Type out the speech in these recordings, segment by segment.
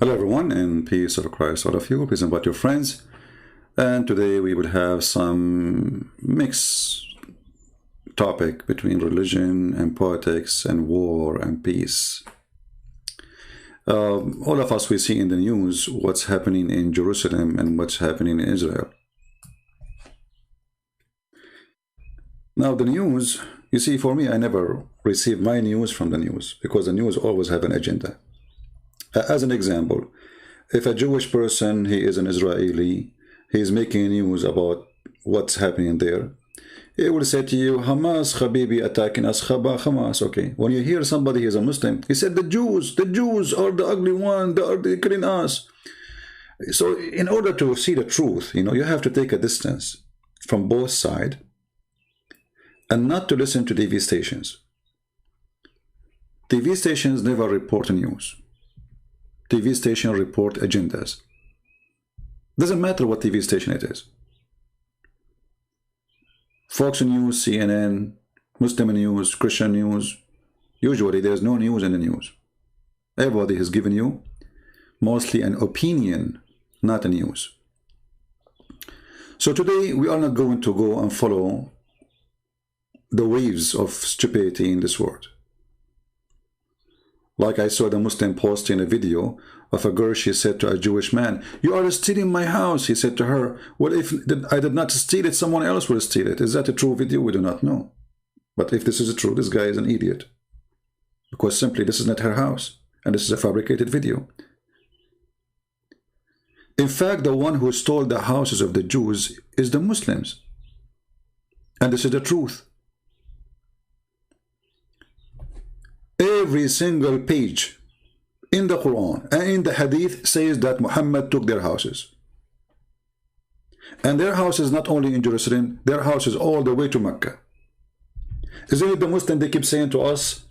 Hello everyone, and peace of Christ all of you, peace and about your friends. And today we will have some mixed topic between religion and politics and war and peace. All of us, we see in the news what's happening in Jerusalem and what's happening in Israel. Now the news, you see, for me, I never receive my news from the news because the news always have an agenda. As an example, if a Jewish person, he is an Israeli, he is making news about what's happening there, he will say to you, Hamas, Habibi, attacking us, Hamas, okay. When you hear somebody is a Muslim, he said, the Jews are the ugly one, they're killing us. So in order to see the truth, you have to take a distance from both sides and not to listen to TV stations. TV stations never report news. TV station report agendas. Doesn't matter what TV station it is. Fox News, CNN, Muslim news, Christian news. Usually there's no news in the news. Everybody has given you mostly an opinion, not a news. So today we are not going to go and follow the waves of stupidity in this world. Like I saw the Muslim posting a video of a girl, she said to a Jewish man, you are stealing my house. He said to her, well, if I did not steal it, someone else will steal it. Is that a true video? We do not know. But if this is true, this guy is an idiot. Because simply this is not her house. And this is a fabricated video. In fact, the one who stole the houses of the Jews is the Muslims. And this is the truth. Every single page in the Quran and in the Hadith says that Muhammad took their houses. And their houses not only in Jerusalem, their houses all the way to Mecca. Isn't it the Muslim, they keep saying to us,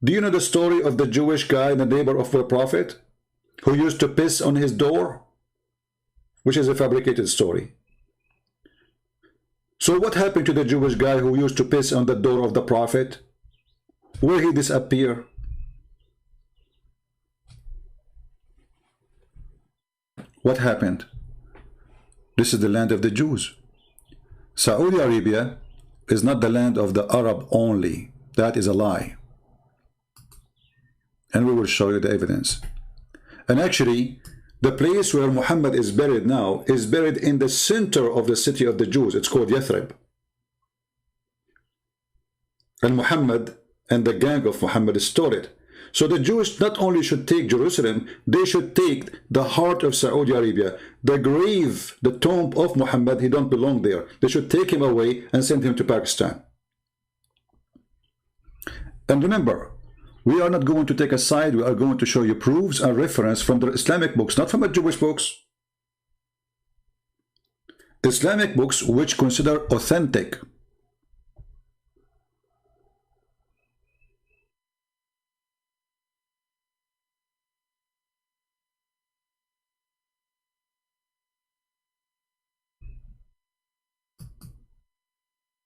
do you know the story of the Jewish guy, the neighbor of the Prophet, who used to piss on his door? Which is a fabricated story. So what happened to the Jewish guy who used to piss on the door of the Prophet? Where he disappear? What happened? This is the land of the Jews. Saudi Arabia is not the land of the Arab only. That is a lie. And we will show you the evidence. And actually, the place where Muhammad is buried now is buried in the center of the city of the Jews. It's called Yathrib. And Muhammad and the gang of Muhammad stole it. So the Jews not only should take Jerusalem, they should take the heart of Saudi Arabia, the grave, the tomb of Muhammad. He don't belong there. They should take him away and send him to Pakistan. And remember, we are not going to take a side. We are going to show you proofs and reference from the Islamic books, not from the Jewish books. Islamic books which consider authentic.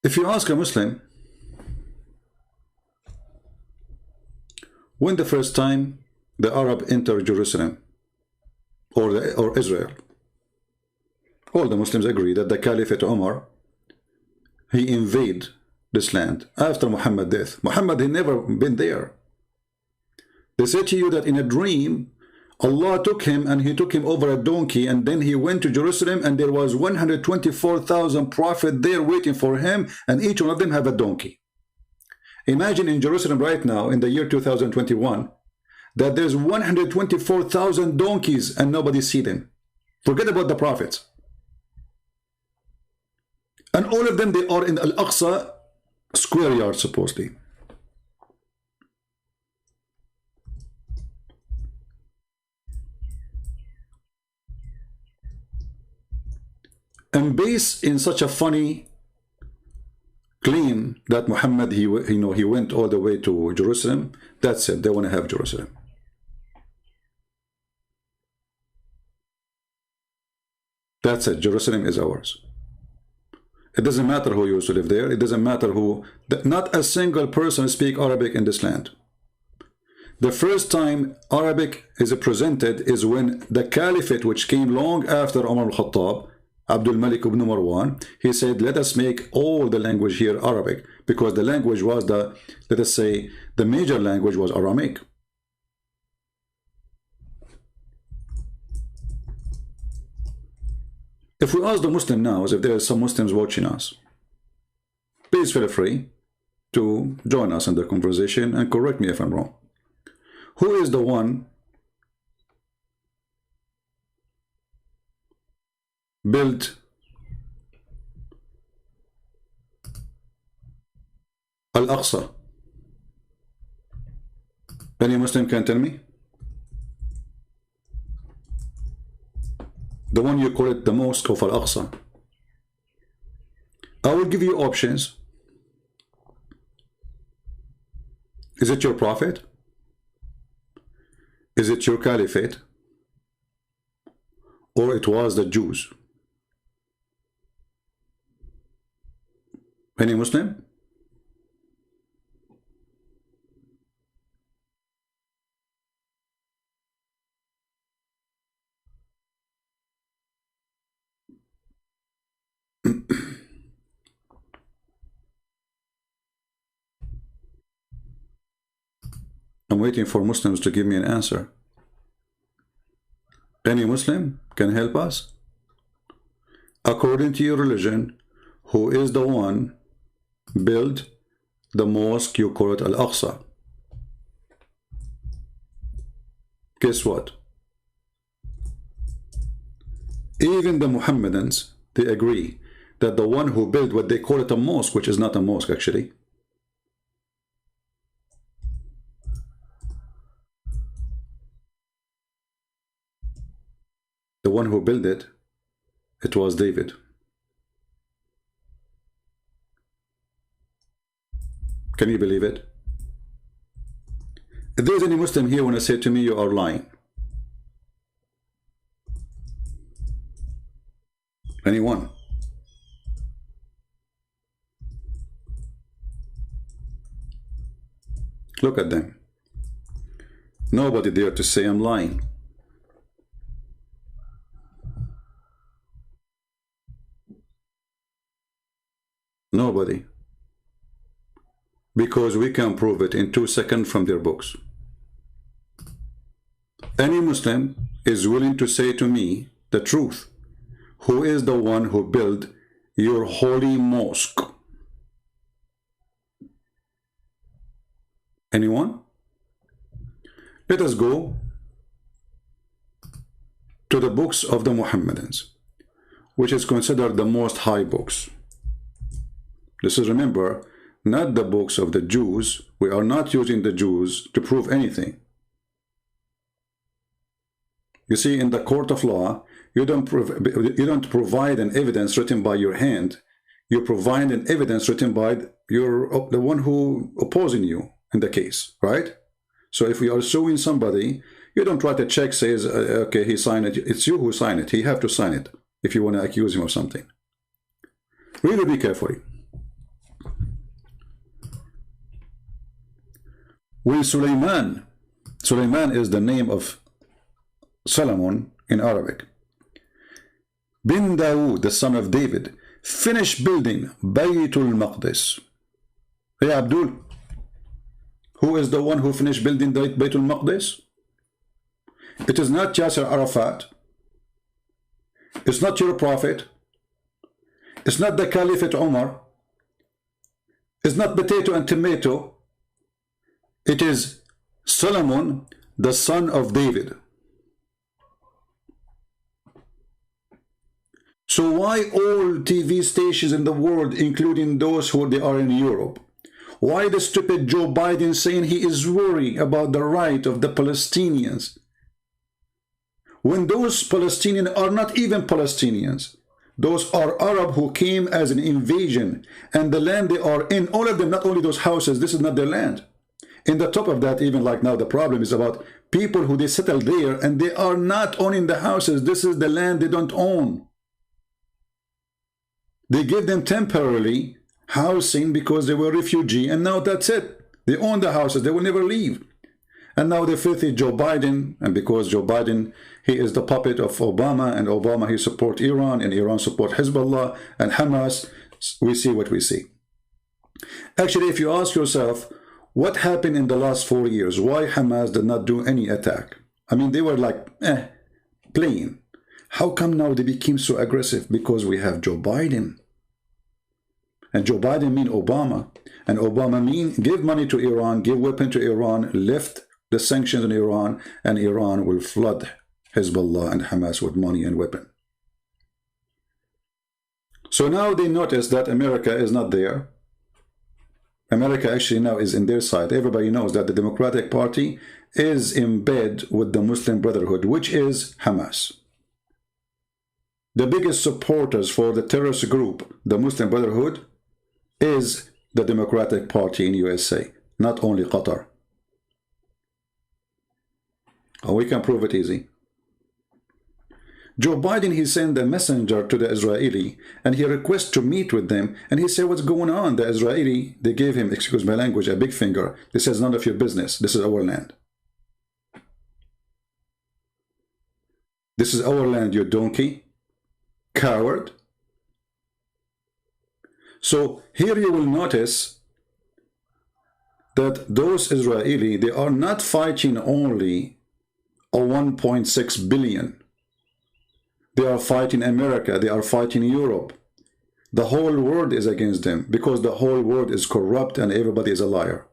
If you ask a Muslim, when the first time the Arab entered Jerusalem or Israel, all the Muslims agree that the Caliphate Umar, he invaded this land after Muhammad's death. Muhammad had never been there. They say to you that in a dream, Allah took him and he took him over a donkey, and then he went to Jerusalem, and there was 124,000 prophets there waiting for him, and each one of them have a donkey. Imagine in Jerusalem right now in the year 2021 that there's 124,000 donkeys and nobody see them. Forget about the prophets. And all of them, they are in Al-Aqsa square yard supposedly. And based in such a funny claim that Muhammad, he went all the way to Jerusalem, that's it, they want to have Jerusalem. That's it, Jerusalem is ours. It doesn't matter who used to live there, it doesn't matter who, not a single person speak Arabic in this land. The first time Arabic is presented is when the caliphate, which came long after Umar al-Khattab, Abdul Malik ibn Marwan, he said, let us make all the language here Arabic, because the language was the, let us say, the major language was Aramaic. If we ask the Muslim now, if there are some Muslims watching us, please feel free to join us in the conversation and correct me if I'm wrong. Who is the one built Al-Aqsa? Any Muslim can tell me? The one you call it the Mosque of Al-Aqsa. I will give you options. Is it your prophet? Is it your caliphate? Or it was the Jews? Any Muslim? I'm waiting for Muslims to give me an answer. Any Muslim can help us? According to your religion, who is the one built the mosque you call it Al-Aqsa? Guess what? Even the Muhammadans, they agree that the one who built what they call it a mosque, which is not a mosque actually, the one who built it, it was David. Can you believe it? If there's any Muslim here, when I say to me, you are lying. Anyone? Look at them. Nobody dare to say I'm lying. Nobody. Because we can prove it in 2 seconds from their books. Any Muslim is willing to say to me the truth. Who is the one who built your holy mosque? Anyone? Let us go to the books of the Muhammadans, which is considered the most high books. This is, remember, not the books of the Jews. We are not using the Jews to prove anything. You see, in the court of law, you don't provide an evidence written by your hand. You provide an evidence written by the one who opposing you in the case, right? So if we are suing somebody, you don't write a check says, okay, he signed it. It's you who signed it. He have to sign it if you want to accuse him of something. Really be careful. When Sulaiman is the name of Solomon in Arabic. Bin Dawood, the son of David, finished building Baytul Maqdis. Hey Abdul, who is the one who finished building Baytul Maqdis? It is not Yasser Arafat. It's not your prophet. It's not the Caliphate Umar. It's not potato and tomato. It is Solomon, the son of David. So why all TV stations in the world, including those who they are in Europe, why the stupid Joe Biden saying he is worried about the right of the Palestinians, when those Palestinians are not even Palestinians? Those are Arab who came as an invasion, and the land they are in, all of them, not only those houses, this is not their land. In the top of that, even like now, the problem is about people who they settle there and they are not owning the houses. This is the land they don't own. They give them temporarily housing because they were refugee, and now that's it. They own the houses. They will never leave. And now the filthy Joe Biden, and because Joe Biden, he is the puppet of Obama, and Obama, he support Iran, and Iran support Hezbollah and Hamas, we see what we see. Actually, if you ask yourself, what happened in the last 4 years? Why Hamas did not do any attack? I mean, they were like, playing. How come now they became so aggressive? Because we have Joe Biden. And Joe Biden mean Obama. And Obama mean give money to Iran, give weapon to Iran, lift the sanctions on Iran, and Iran will flood Hezbollah and Hamas with money and weapon. So now they notice that America is not there. America actually now is in their side. Everybody knows that the Democratic Party is in bed with the Muslim Brotherhood, which is Hamas. The biggest supporters for the terrorist group, the Muslim Brotherhood, is the Democratic Party in USA, not only Qatar. And we can prove it easy. Joe Biden, he sent a messenger to the Israeli, and he requested to meet with them, and he said, what's going on? The Israeli, they gave him, excuse my language, a big finger. This is none of your business. This is our land. This is our land, you donkey. Coward. So here you will notice that those Israeli, they are not fighting only a 1.6 billion. They are fighting America. They are fighting Europe. The whole world is against them because the whole world is corrupt and everybody is a liar.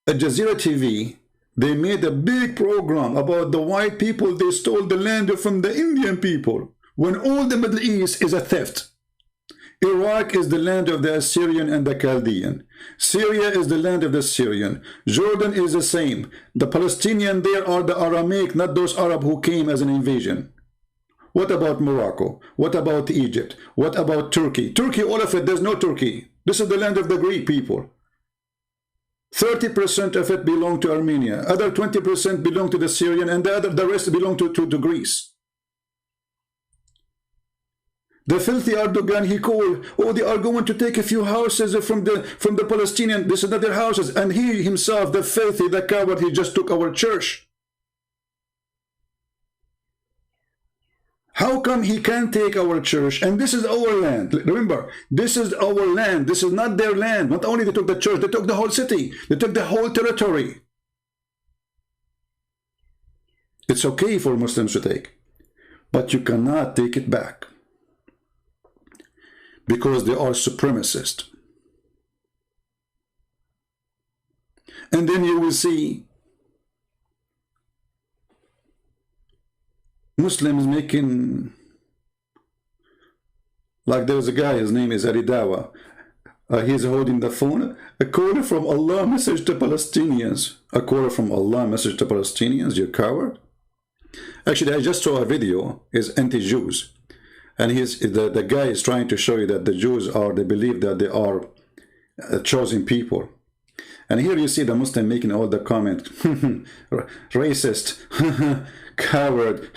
At Jazeera TV, they made a big program about the white people. They stole the land from the Indian people, when all the Middle East is a theft. Iraq is the land of the Assyrian and the Chaldean. Syria is the land of the Syrian. Jordan is the same. The Palestinians there are the Aramaic, not those Arab who came as an invasion. What about Morocco? What about Egypt? What about Turkey? Turkey, all of it, there's no Turkey. This is the land of the Greek people. 30% of it belong to Armenia. Other 20% belong to the Syrian, and the rest belong to Greece. The filthy Erdogan, he called, oh, they are going to take a few houses from the Palestinian. This is not their houses. And he himself, the filthy, the coward, he just took our church. How come he can't take our church? And this is our land. Remember, this is our land. This is not their land. Not only they took the church, they took the whole city. They took the whole territory. It's okay for Muslims to take, but you cannot take it back because they are supremacists. And then you will see Muslims making, like there's a guy, his name is Aridawa. He's holding the phone. A call from Allah message to Palestinians. A call from Allah message to Palestinians, you coward. Actually, I just saw a video, is anti-Jews. And the guy is trying to show you that the Jews are, they believe that they are chosen people. And here you see the Muslim making all the comment, racist, coward,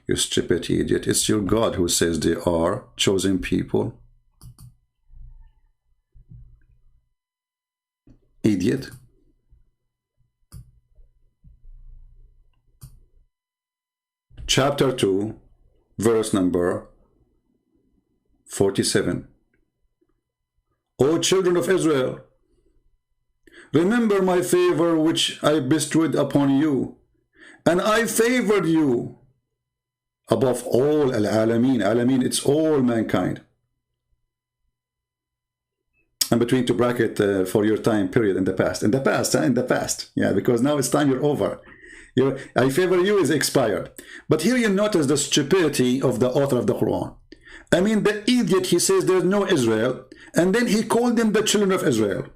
you stupid idiot. It's your God who says they are chosen people. Idiot. Chapter 2, verse number 47. O children of Israel, remember my favor which I bestowed upon you, and I favored you above all al-alameen. Alameen, it's all mankind. And between to bracket for your time period in the past. In the past, in the past. Yeah, because now it's time you're over. I favor you is expired. But here you notice the stupidity of the author of the Quran. I mean, the idiot, he says there's no Israel, and then he called them the children of Israel.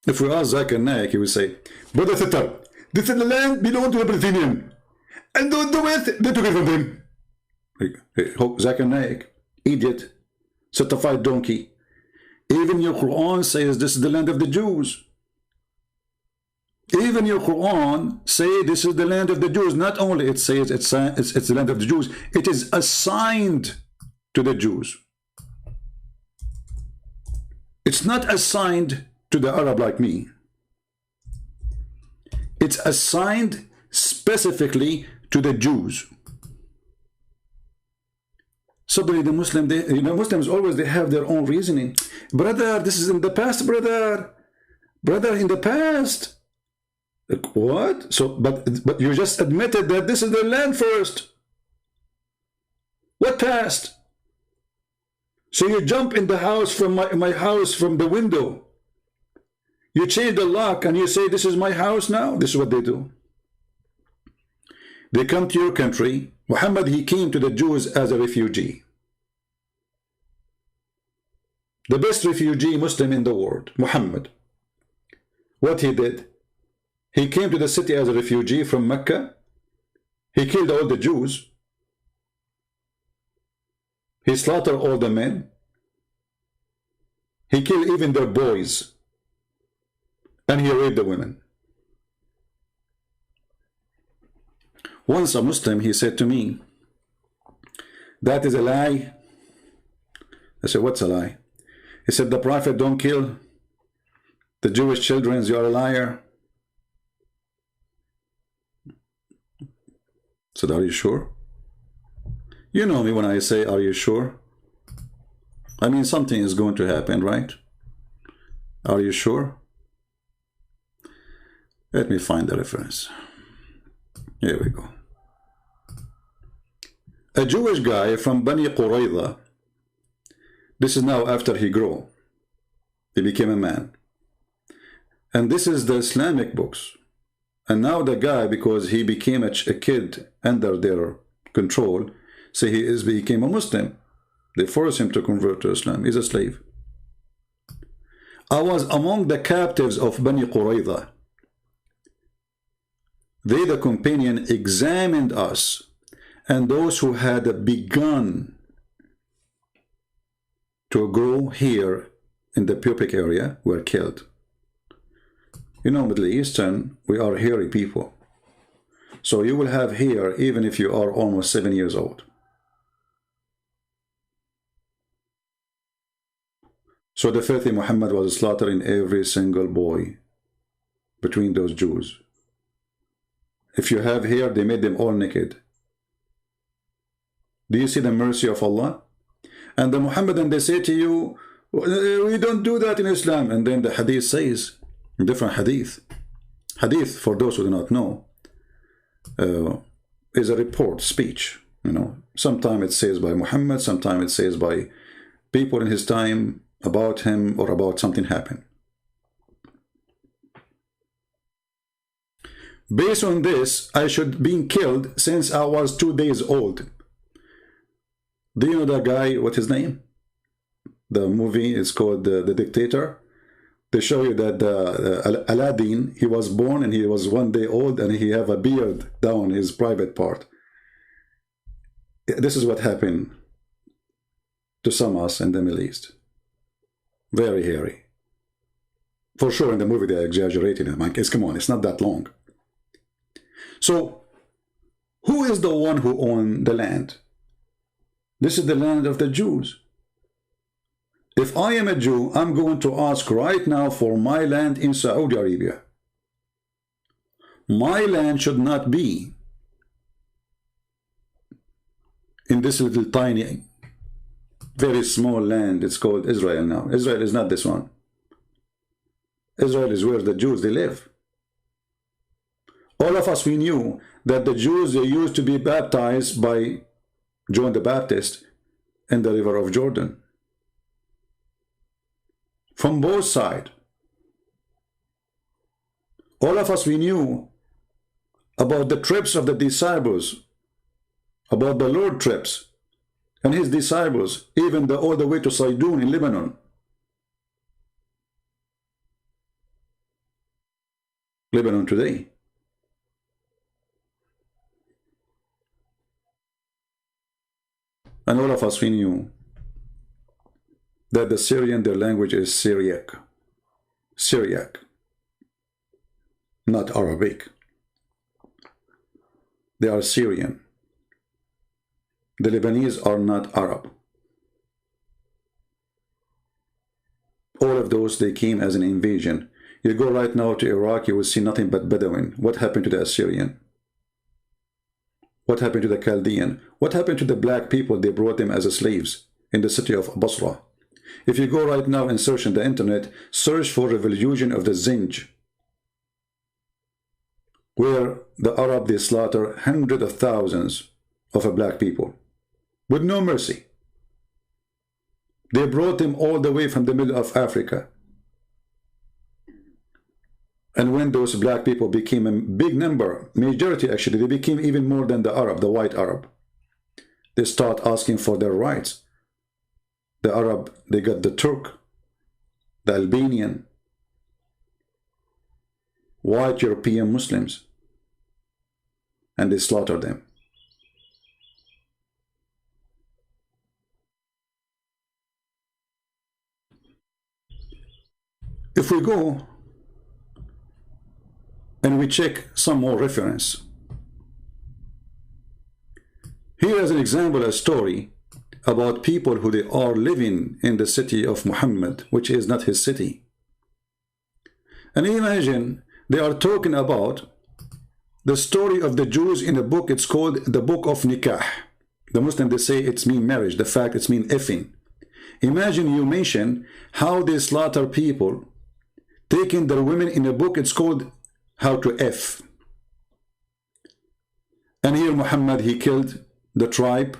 If we ask Zakir Naik, he will say, Brother Sitter, this is the land belong to the Palestinians. And the West, they took it from them. Zakir Naik, idiot, certified donkey. Even your Quran says this is the land of the Jews. Even your Quran say this is the land of the Jews. Not only it says it's the land of the Jews, it is assigned to the Jews. It's not assigned to the Arab like me. It's assigned specifically to the Jews. Suddenly the Muslim, Muslims always they have their own reasoning. Brother, this is in the past, brother. Brother, in the past. Like, what? So, but you just admitted that this is their land first. What past? So you jump in the house from my house from the window. You change the lock and you say, this is my house now? This is what they do. They come to your country. Muhammad, he came to the Jews as a refugee. The best refugee Muslim in the world, Muhammad. What he did? He came to the city as a refugee from Mecca. He killed all the Jews. He slaughtered all the men. He killed even their boys. And he raped the women. Once a Muslim, he said to me, that is a lie. I said, what's a lie? He said, the prophet don't kill the Jewish children. You are a liar. I said, are you sure? You know me when I say, are you sure? I mean, something is going to happen, right? Are you sure? Let me find the reference. Here we go. A Jewish guy from Bani Qurayza. This is now after he grew. He became a man. And this is the Islamic books. And now the guy, because he became a kid under their control, so he became a Muslim. They forced him to convert to Islam. He's a slave. I was among the captives of Bani Qurayza. They, the companion, examined us, and those who had begun to grow here in the pubic area were killed. You know, Middle Eastern, we are hairy people. So you will have hair even if you are almost 7 years old. So the filthy Muhammad was slaughtering every single boy between those Jews. If you have hair, they made them all naked. Do you see the mercy of Allah? And the Muhammadan, they say to you, we don't do that in Islam. And then the hadith says, different hadith. Hadith, for those who do not know, is a report, speech. You know, sometimes it says by Muhammad, sometimes it says by people in his time about him or about something happened. Based on this, I should be killed since I was 2 days old. Do you know that guy, what's his name? The movie is called The Dictator. They show you that Aladdin, he was born and he was 1 day old and he have a beard down his private part. This is what happened to some of us in the Middle East. Very hairy. For sure in the movie they're exaggerating it. Come on, it's not that long. So, who is the one who owned the land? This is the land of the Jews. If I am a Jew, I'm going to ask right now for my land in Saudi Arabia. My land should not be in this little tiny, very small land. It's called Israel now. Israel is not this one. Israel is where the Jews, they live. All of us, we knew that the Jews, they used to be baptized by John the Baptist in the river of Jordan. From both sides. All of us, we knew about the trips of the disciples, about the Lord trips and his disciples, even all the way to Sidon in Lebanon. Lebanon today. And all of us, we knew that the Syrian, their language is Syriac. Syriac. not Arabic. They are Syrian. The Lebanese are not Arab. All of those, they came as an invasion. You go right now to Iraq, you will see nothing but Bedouin. What happened to the Assyrian? What happened to the Chaldean? What happened to the black people? They brought them as slaves in the city of Basra. If you go right now and search on the internet, search for revolution of the Zinj, where the Arab, they slaughter hundreds of thousands of black people with no mercy. They brought them all the way from the middle of Africa. And when those black people became a big number, majority actually, they became even more than the Arab, the white Arab. They start asking for their rights. The Arab, they got the Turk, the Albanian, white European Muslims, and they slaughtered them. If we go and we check some more reference, here is an example, a story about people who they are living in the city of Muhammad, which is not his city. And imagine they are talking about the story of the Jews in a book. It's called the Book of Nikah. The Muslims, they say it's mean marriage. The fact it's mean effing. Imagine you mention how they slaughter people, taking their women in a book. It's called How to F. And here Muhammad, he killed the tribe.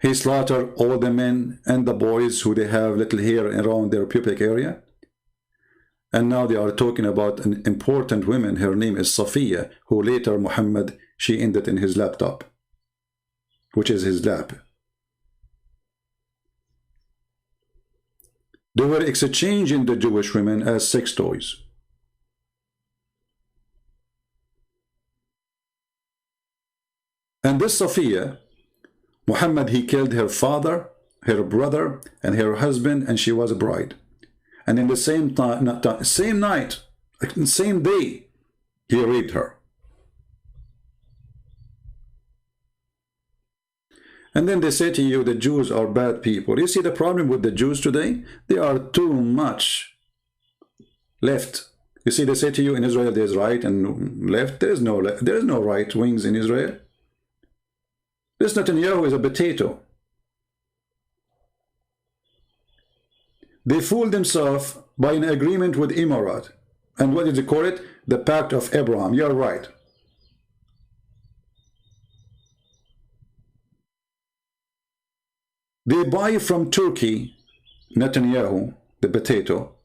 He slaughtered all the men and the boys who they have little hair around their pubic area. And now they are talking about an important woman. Her name is Safiya, who later Muhammad, she ended in his laptop, which is his lap. They were exchanging the Jewish women as sex toys. And this Safiya, Muhammad, he killed her father, her brother, and her husband, and she was a bride. And in the same night, like the same day, he raped her. And then they say to you, the Jews are bad people. You see the problem with the Jews today? They are too much left. You see, they say to you, in Israel there's right and left. There is no right wings in Israel. This Netanyahu is a potato. They fooled themselves by an agreement with Emirat. And what did they call it? The Pact of Abraham. You're right. They buy from Turkey, Netanyahu, the potato.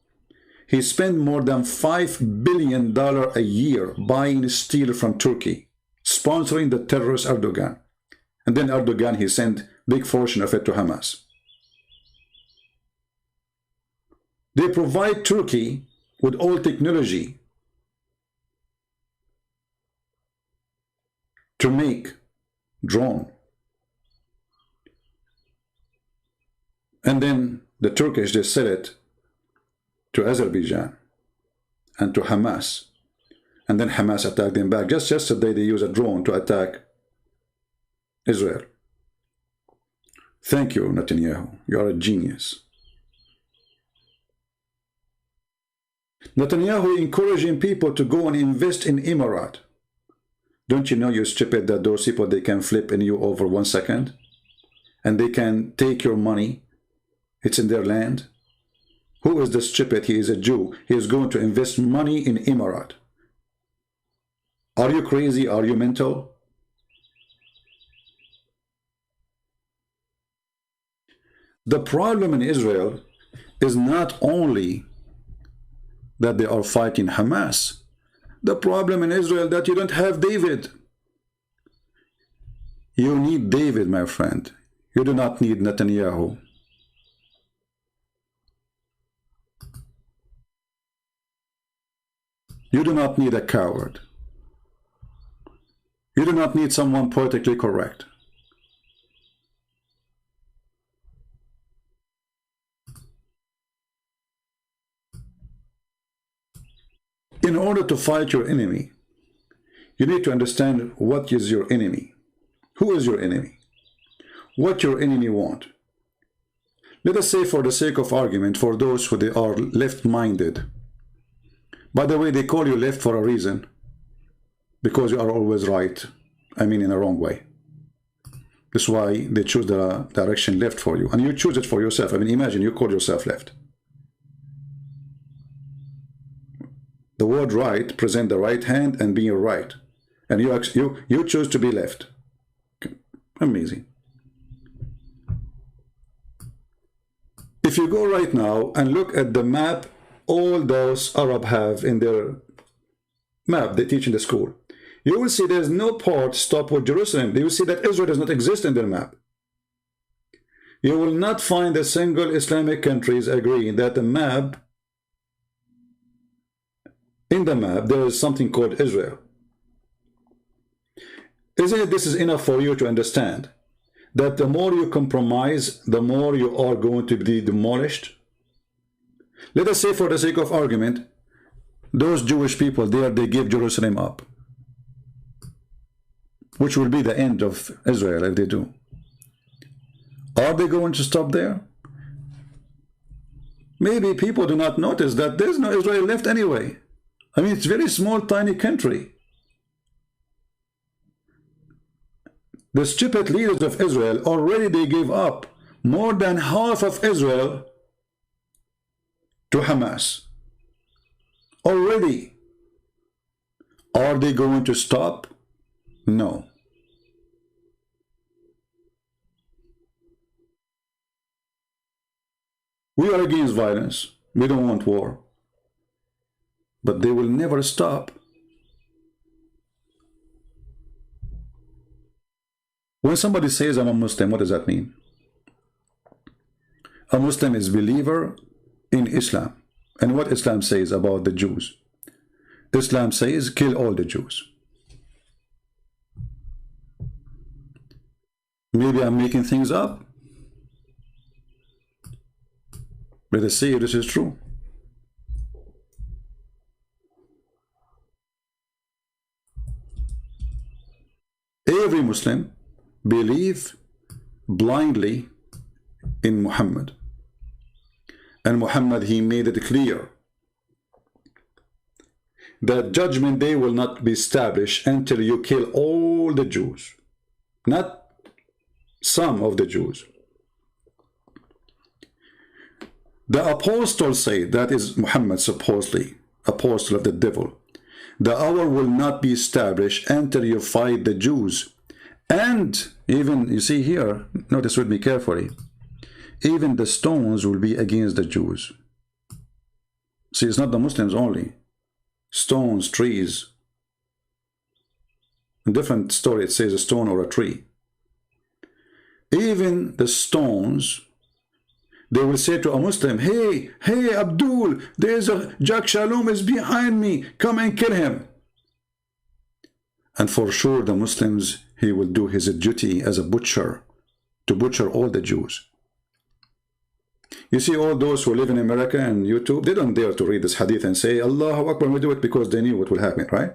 He spent more than $5 billion a year buying steel from Turkey, sponsoring the terrorist Erdogan. And then Erdogan, he sent big portion of it to Hamas. They provide Turkey with all technology to make drone. And then the Turkish, they sell it to Azerbaijan and to Hamas. And then Hamas attacked them back. Just yesterday, they used a drone to attack Israel. Thank you, Netanyahu. You are a genius. Netanyahu encouraging people to go and invest in Emirat. Don't you know, you stupid, that those people, they can flip in you over 1 second? And they can take your money. It's in their land. Who is the stupid? He is a Jew. He is going to invest money in Emirat. Are you crazy? Are you mental? The problem in Israel is not only that they are fighting Hamas. The problem in Israel that you don't have David. You need David, my friend. You do not need Netanyahu. You do not need a coward. You do not need someone politically correct. In order to fight your enemy, you need to understand what is your enemy. Who is your enemy? What your enemy want. Let us say, for the sake of argument, for those who they are left-minded. By the way, they call you left for a reason. Because you are always right. I mean, in a wrong way. That's why they choose the direction left for you. And you choose it for yourself. I mean, imagine you call yourself left. The word right present the right hand and being right. And you choose to be left. Amazing. If you go right now and look at the map all those Arab have in their map they teach in the school, you will see there's no part stop with Jerusalem. You will see that Israel does not exist in their map. You will not find a single Islamic countries agree that the map, in the map, there is something called Israel. Isn't it this is enough for you to understand that the more you compromise, the more you are going to be demolished? Let us say, for the sake of argument, those Jewish people there, they give Jerusalem up, which will be the end of Israel if they do. Are they going to stop there? Maybe people do not notice that there's no Israel left anyway. I mean, it's a very small, tiny country. The Djupet leaders of Israel, already they gave up more than half of Israel to Hamas. Already. Are they going to stop? No. We are against violence. We don't want war. But they will never stop. When somebody says, I'm a Muslim, what does that mean? A Muslim is a believer in Islam. And what Islam says about the Jews? Islam says, kill all the Jews. Maybe I'm making things up. Let us see if this is true. Every Muslim believes blindly in Muhammad. And Muhammad, he made it clear that judgment day will not be established until you kill all the Jews, not some of the Jews. The apostles say, that is Muhammad supposedly, apostle of the devil, the hour will not be established until you fight the Jews. And even, you see here, notice with me carefully, even the stones will be against the Jews. See, it's not the Muslims only. Stones, trees. In different story, it says a stone or a tree. Even the stones, they will say to a Muslim, hey, Abdul, there's a Jack Shalom is behind me. Come and kill him. And for sure, the Muslims, he will do his duty as a butcher, to butcher all the Jews. You see, all those who live in America and YouTube, they don't dare to read this hadith and say, Allahu Akbar, we do it because they knew what will happen, right?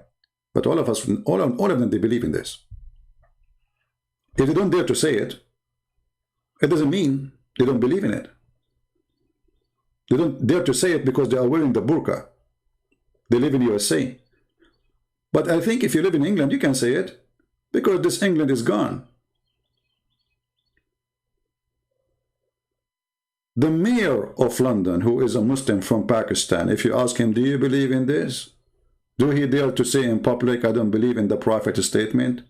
But all of us, all of them, they believe in this. If they don't dare to say it, it doesn't mean they don't believe in it. They don't dare to say it because they are wearing the burqa. They live in USA. But I think if you live in England, you can say it, because this England is gone. The mayor of London, who is a Muslim from Pakistan, if you ask him, do you believe in this? Do he dare to say in public, I don't believe in the Prophet's statement?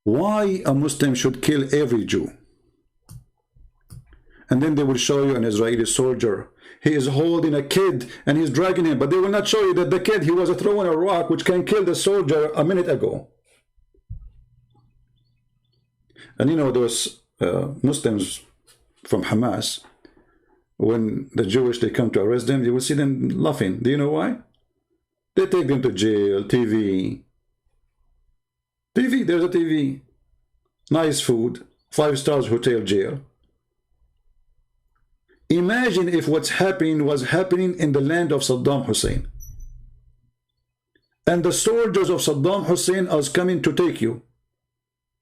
Why a Muslim should kill every Jew? And then they will show you an Israeli soldier. He is holding a kid and he's dragging him, but they will not show you that the kid, he was throwing a rock which can kill the soldier a minute ago. And you know, those Muslims from Hamas, when the Jewish, they come to arrest them, you will see them laughing. Do you know why? They take them to jail, TV, there's a TV. nice food, 5-star hotel, jail. Imagine if what's happening was happening in the land of Saddam Hussein. And the soldiers of Saddam Hussein are coming to take you.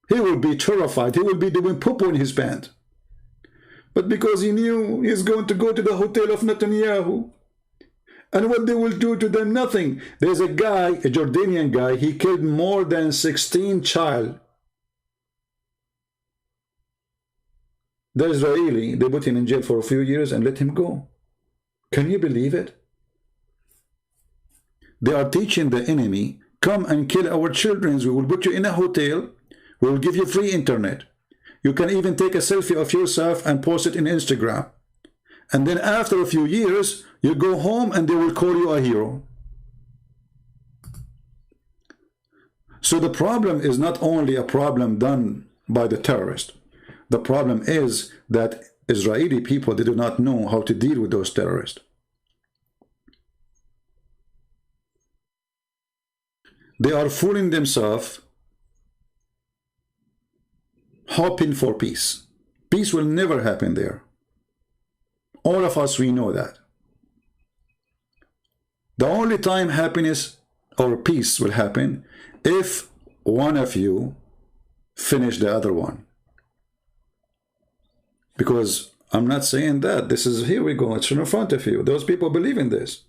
He will be terrified. He will be doing poo-poo in his pants. But because he knew he's going to go to the hotel of Netanyahu, and what they will do to them, nothing. There's a guy, a Jordanian guy, he killed more than 16 child. The Israeli, they put him in jail for a few years and let him go. Can you believe it? They are teaching the enemy, come and kill our children. We will put you in a hotel. We will give you free internet. You can even take a selfie of yourself and post it in Instagram. And then after a few years, you go home and they will call you a hero. So the problem is not only a problem done by the terrorist. The problem is that Israeli people, they do not know how to deal with those terrorists. They are fooling themselves, hoping for peace. Peace will never happen there. All of us, we know that. The only time happiness or peace will happen if one of you finish the other one. Because I'm not saying that. This is, here we go, it's in front of you. Those people believe in this.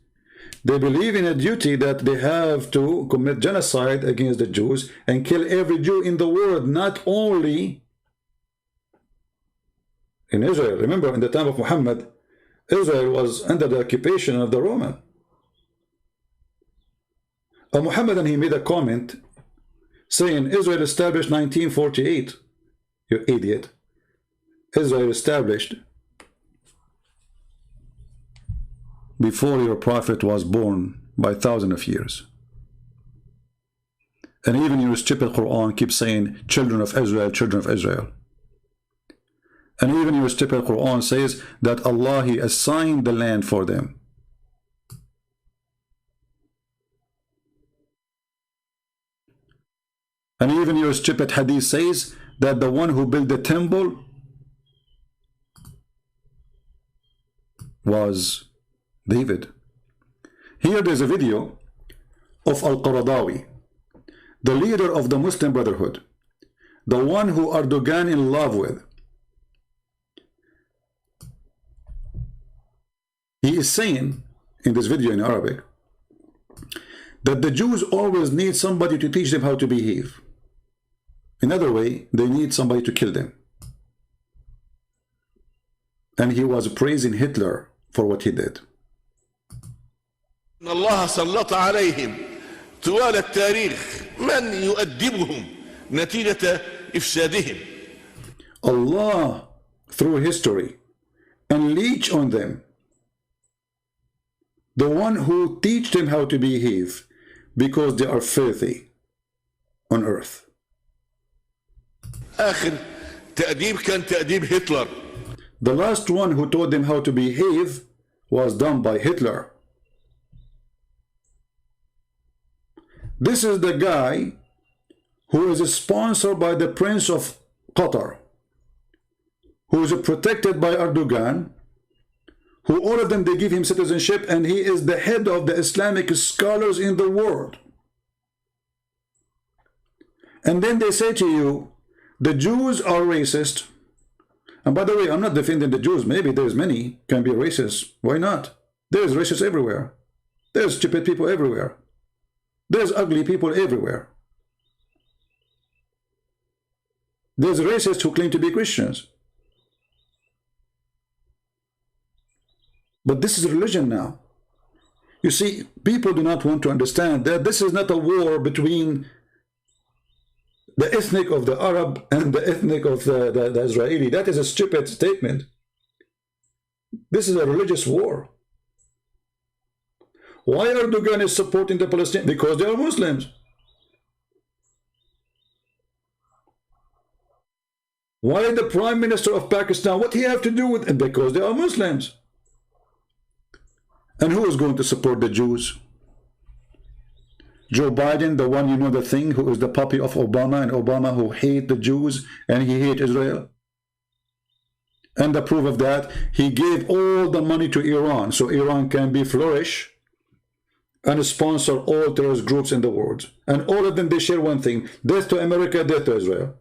They believe in a duty that they have to commit genocide against the Jews and kill every Jew in the world, not only in Israel. Remember, in the time of Muhammad, Israel was under the occupation of the Roman. Muhammad, and he made a comment saying, Israel established 1948. You idiot. Israel established before your prophet was born by thousands of years. And even your stupid Quran keeps saying, children of Israel, children of Israel. And even your stupid Quran says that Allah, He assigned the land for them. And even your stupid hadith says that the one who built the temple was David. Here there's a video of Al-Qaradawi, the leader of the Muslim Brotherhood, the one who Erdogan in love with. He is saying in this video in Arabic that the Jews always need somebody to teach them how to behave. In other way, they need somebody to kill them. And he was praising Hitler for what he did. الله سلط عليهم طوال التاريخ من يؤدبهم نتيجة إفسادهم. Allah, through history, unleash on them the one who teach them how to behave, because they are filthy on earth. آخر تأديب كان تأديب هتلر. The last one who taught them how to behave was done by Hitler. This is the guy who is sponsored by the Prince of Qatar, who is protected by Erdogan, who all of them, they give him citizenship, and he is the head of the Islamic scholars in the world. And then they say to you, the Jews are racist. And by the way, I'm not defending the Jews. Maybe there's many can be racist. Why not? There's racists everywhere. There's stupid people everywhere. There's ugly people everywhere. There's racists who claim to be Christians. But this is religion now. You see, people do not want to understand that this is not a war between the ethnic of the Arab and the ethnic of the Israeli. That is a stupid statement. This is a religious war. Why Erdogan is supporting the Palestinians? Because they are Muslims. Why the Prime Minister of Pakistan? What he have to do with it? Because they are Muslims. And who is going to support the Jews? Joe Biden, the one, you know, the thing, who is the puppy of Obama, and Obama who hate the Jews and he hate Israel. And the proof of that, he gave all the money to Iran so Iran can be flourish and sponsor all terrorist groups in the world. And all of them, they share one thing: death to America, death to Israel.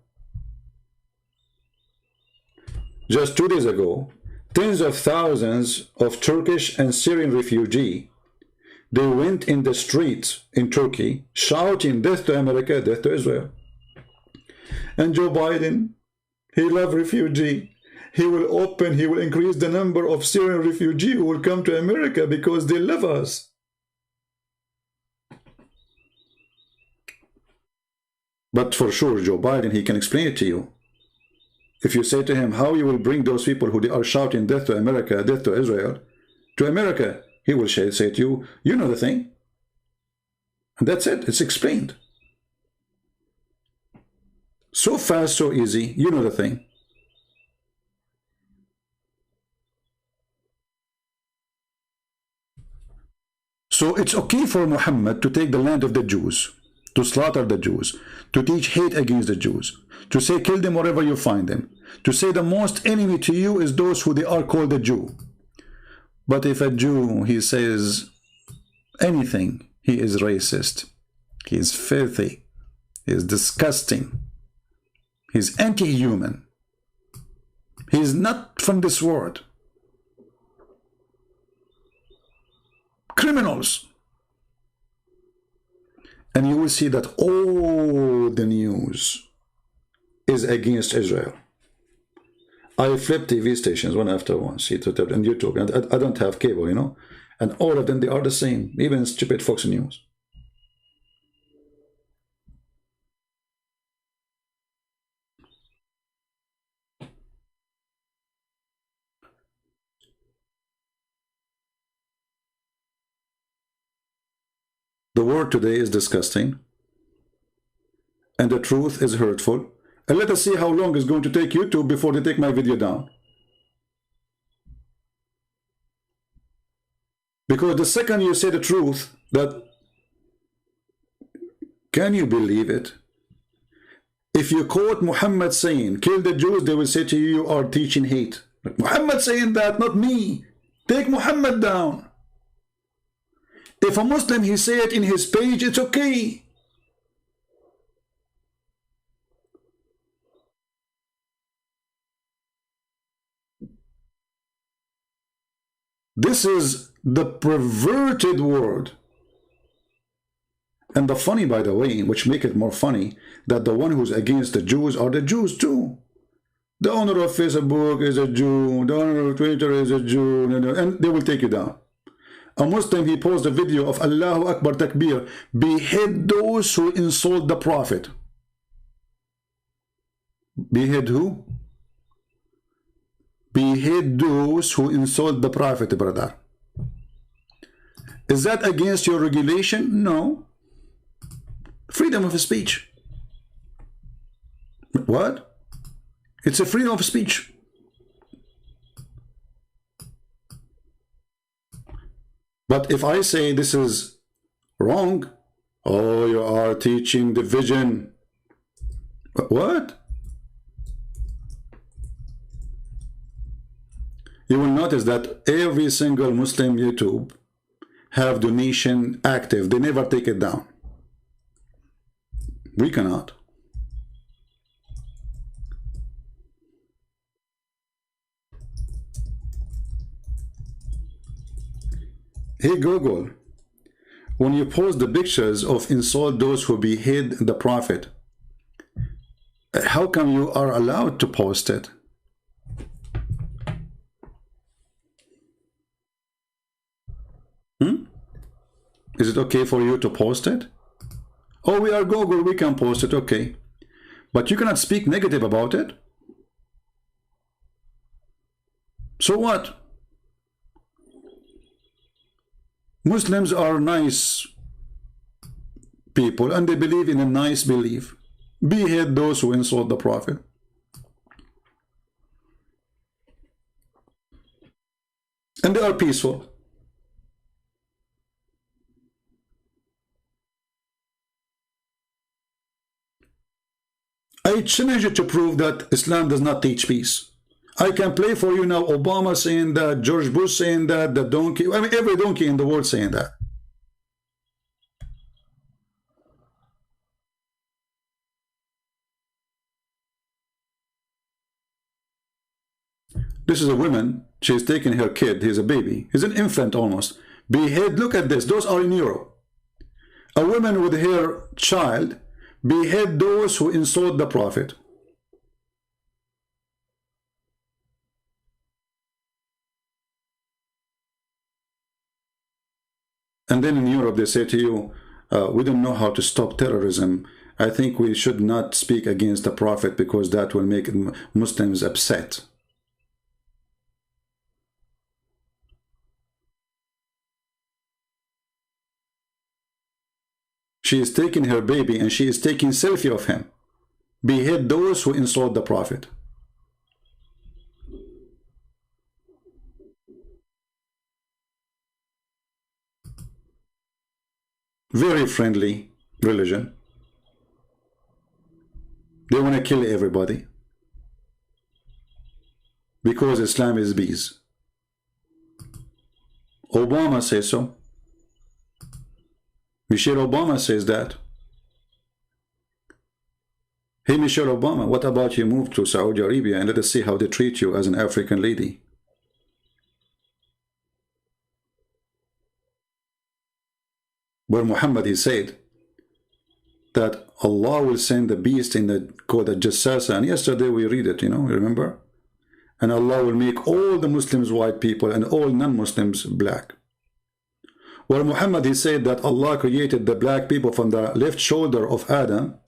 Just 2 days ago, tens of thousands of Turkish and Syrian refugees, they went in the streets in Turkey shouting death to America, death to Israel. And Joe Biden, he loves refugees. He will increase the number of Syrian refugees who will come to America because they love us. But for sure, Joe Biden, he can explain it to you. If you say to him how you will bring those people who are shouting death to America, death to Israel, to America, he will say to you, you know the thing. And that's it. It's explained. So fast, so easy. You know the thing. So it's okay for Muhammad to take the land of the Jews, to slaughter the Jews, to teach hate against the Jews, to say kill them wherever you find them, to say the most enemy to you is those who they are called a Jew. But if a Jew, he says anything, he is racist, he is filthy, he is disgusting, he is anti-human, he is not from this world. Criminals. And you will see that all the news is against Israel. I flip TV stations one after one, see, and YouTube, and I don't have cable, you know, and all of them, they are the same, even stupid Fox News. The word today is disgusting, and the truth is hurtful. And let us see how long it's going to take YouTube before they take my video down. Because the second you say the truth, that, can you believe it? If you quote Muhammad saying, kill the Jews, they will say to you, you are teaching hate. But Muhammad saying that, not me. Take Muhammad down. If a Muslim, he say it in his page, it's okay. This is the perverted word. And the funny, by the way, which make it more funny, that the one who's against the Jews are the Jews too. The owner of Facebook is a Jew, the owner of Twitter is a Jew, and they will take you down. A Muslim, he posted a video of Allahu Akbar Takbir, behead those who insult the Prophet. Behead who? Behead those who insult the Prophet, brother. Is that against your regulation? No. Freedom of speech. What? It's a freedom of speech. But if I say this is wrong, oh, you are teaching division. What? You will notice that every single Muslim YouTube have donation active. They never take it down. We cannot. Hey Google, when you post the pictures of insult those who behead the Prophet, how come you are allowed to post it? Is it okay for you to post it? Oh, we are Google, we can post it, okay. But you cannot speak negative about it? So what? Muslims are nice people and they believe in a nice belief. Behead those who insult the Prophet. And they are peaceful. I challenge you to prove that Islam does not teach peace. I can play for you now Obama saying that, George Bush saying that, the donkey, I mean every donkey in the world saying that. This is a woman, she's taking her kid, he's a baby, he's an infant almost. Behead, look at this, those are in Europe. A woman with her child behead those who insult the Prophet. And then in Europe they say to you, we don't know how to stop terrorism. I think we should not speak against the Prophet because that will make Muslims upset. She is taking her baby and she is taking selfie of him. Behead those who insult the Prophet. Very friendly religion. They want to kill everybody because Islam is bees. Obama says so. Michelle Obama says that. Hey Michelle Obama, what about you move to Saudi Arabia and let us see how they treat you as an African lady? Where Muhammad, he said that Allah will send the beast in the called the Jassasa, and yesterday we read it, you know, remember? And Allah will make all the Muslims white people and all non-Muslims black. Where Muhammad, he said that Allah created the black people from the left shoulder of Adam,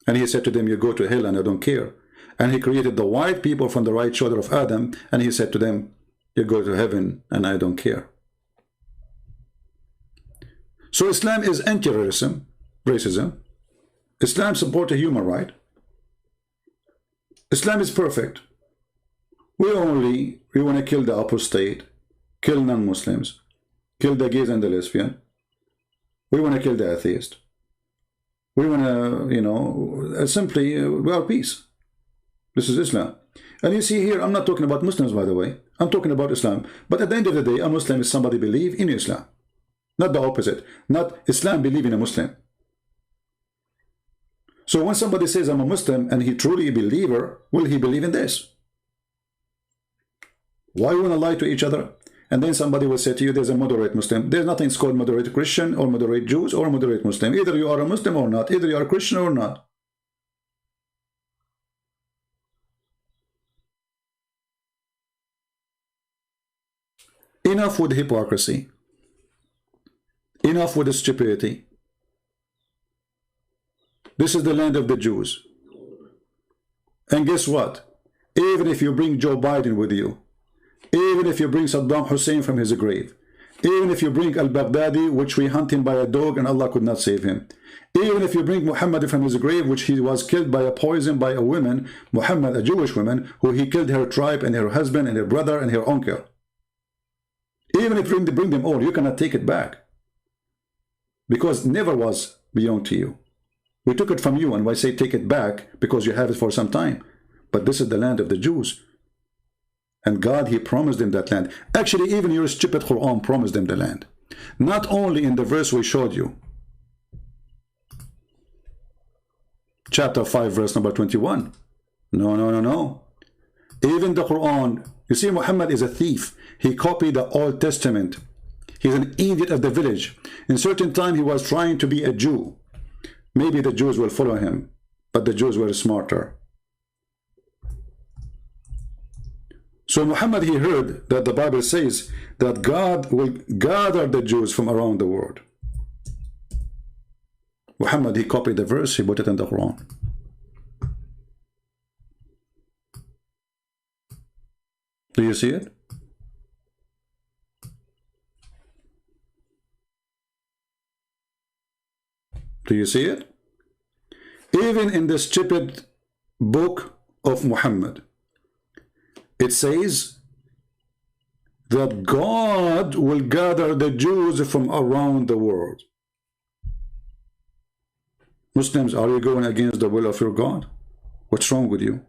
and he said to them, you go to hell and I don't care. And he created the white people from the right shoulder of Adam, and he said to them, you go to heaven and I don't care. So Islam is anti-racism, Islam supports human right. Islam is perfect. We want to kill the apostate, kill non-Muslims, kill the gays and the lesbian. We want to kill the atheist. We want to, you know, simply, we are peace. This is Islam. And you see here, I'm not talking about Muslims, by the way. I'm talking about Islam. But at the end of the day, a Muslim is somebody believe in Islam. Not the opposite. Not Islam believe in a Muslim. So when somebody says, I'm a Muslim, and he truly a believer, will he believe in this? Why you want to lie to each other? And then somebody will say to you, there's a moderate Muslim. There's nothing called moderate Christian or moderate Jews or moderate Muslim. Either you are a Muslim or not. Either you are a Christian or not. Enough with hypocrisy. Enough with the stupidity. This is the land of the Jews. And guess what? Even if you bring Joe Biden with you, even if you bring Saddam Hussein from his grave, even if you bring al-Baghdadi, which we hunt him by a dog and Allah could not save him, even if you bring Muhammad from his grave, which he was killed by a poison by a woman, Muhammad, a Jewish woman, who he killed her tribe and her husband and her brother and her uncle. Even if you bring them all, you cannot take it back. Because never was belong to you. We took it from you, and I say take it back because you have it for some time. But this is the land of the Jews. And God, he promised them that land. Actually, even your stupid Qur'an promised them the land. Not only in the verse we showed you. Chapter 5, verse number 21. No. Even the Qur'an, you see, Muhammad is a thief. He copied the Old Testament. He's an idiot of the village. In certain time, he was trying to be a Jew. Maybe the Jews will follow him, but the Jews were smarter. So Muhammad, he heard that the Bible says that God will gather the Jews from around the world. Muhammad, he copied the verse, he put it in the Quran. Do you see it? Do you see it? Even in the stupid book of Muhammad, it says that God will gather the Jews from around the world. Muslims, are you going against the will of your God? What's wrong with you?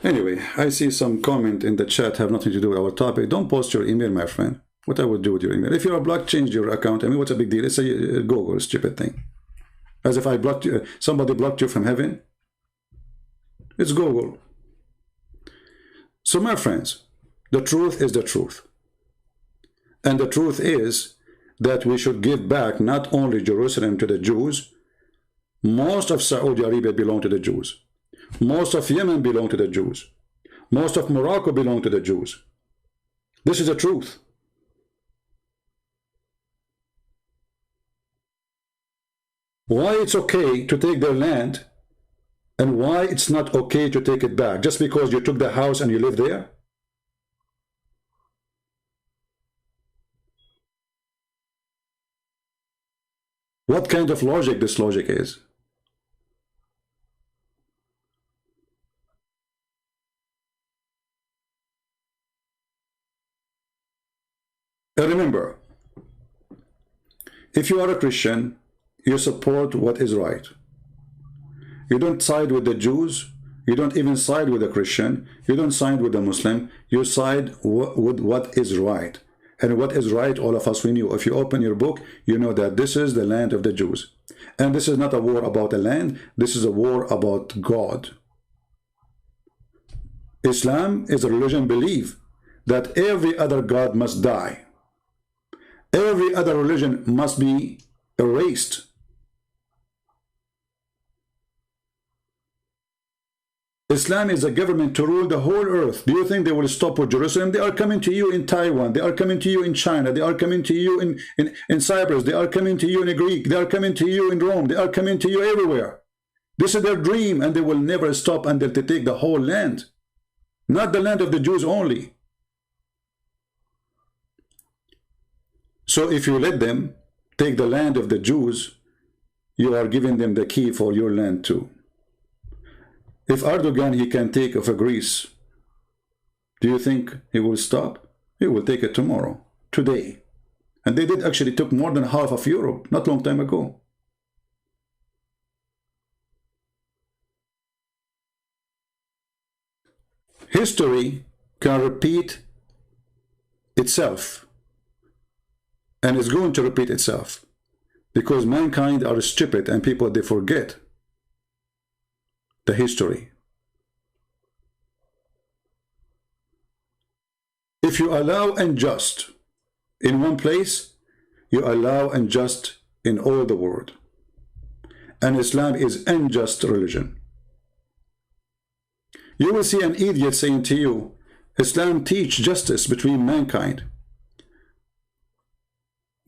Anyway, I see some comment in the chat have nothing to do with our topic. Don't post your email, my friend. What I would do with your email? If you are blocked, change your account. I mean, what's a big deal? It's a Google stupid thing. As if I blocked you, somebody blocked you from heaven. It's Google. So my friends, the truth is the truth. And the truth is that we should give back not only Jerusalem to the Jews. Most of Saudi Arabia belong to the Jews. Most of Yemen belong to the Jews. Most of Morocco belong to the Jews. This is the truth. Why it's okay to take their land and why it's not okay to take it back? Just because you took the house and you live there? What kind of logic this logic is? And remember, if you are a Christian, you support what is right. You don't side with the Jews. You don't even side with the Christian. You don't side with the Muslim. You side with what is right. And what is right, all of us, we knew. If you open your book, you know that this is the land of the Jews. And this is not a war about the land. This is a war about God. Islam is a religion believe that every other God must die. Every other religion must be erased. Islam is a government to rule the whole earth. Do you think they will stop with Jerusalem? They are coming to you in Taiwan. They are coming to you in China. They are coming to you in Cyprus. They are coming to you in Greek. They are coming to you in Rome. They are coming to you everywhere. This is their dream, and they will never stop until they take the whole land. Not the land of the Jews only. So if you let them take the land of the Jews, you are giving them the key for your land too. If Erdogan, he can take over Greece, do you think he will stop? He will take it tomorrow, today. And they did actually took more than half of Europe, not long time ago. History can repeat itself. And it's going to repeat itself. Because mankind are stupid and people, they forget the history. If you allow unjust in one place, you allow unjust in all the world. And Islam is unjust religion. You will see an idiot saying to you, Islam teach justice between mankind.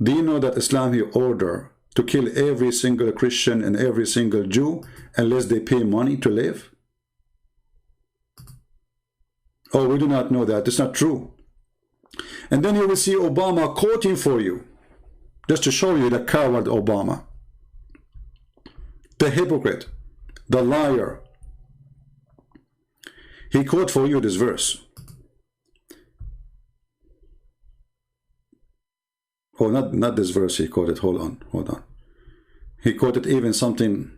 Do you know that Islam he order to kill every single Christian and every single Jew unless they pay money to live? Oh, we do not know that. It's not true. And then you will see Obama quoting for you, just to show you the coward Obama, the hypocrite, the liar. He quote for you this verse. Oh, not this verse he quoted. Hold on. He quoted even something.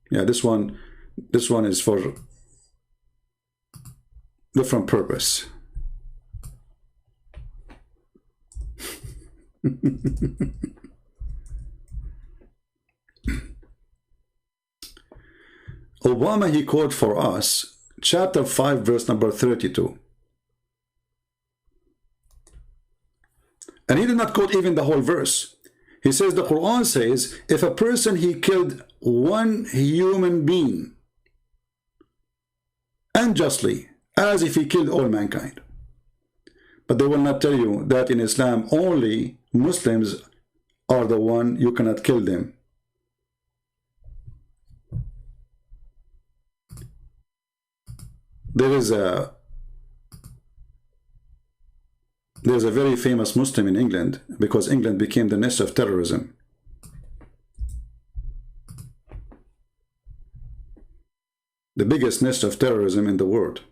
Yeah, this one is for different purpose. Obama, he quote for us chapter 5 verse number 32. And he did not quote even the whole verse. He says the Quran says if a person he killed one human being unjustly, as if he killed all mankind. But they will not tell you that in Islam only Muslims are the one you cannot kill them. There's a very famous Muslim in England, because England became the nest of terrorism. the biggest nest of terrorism in the world.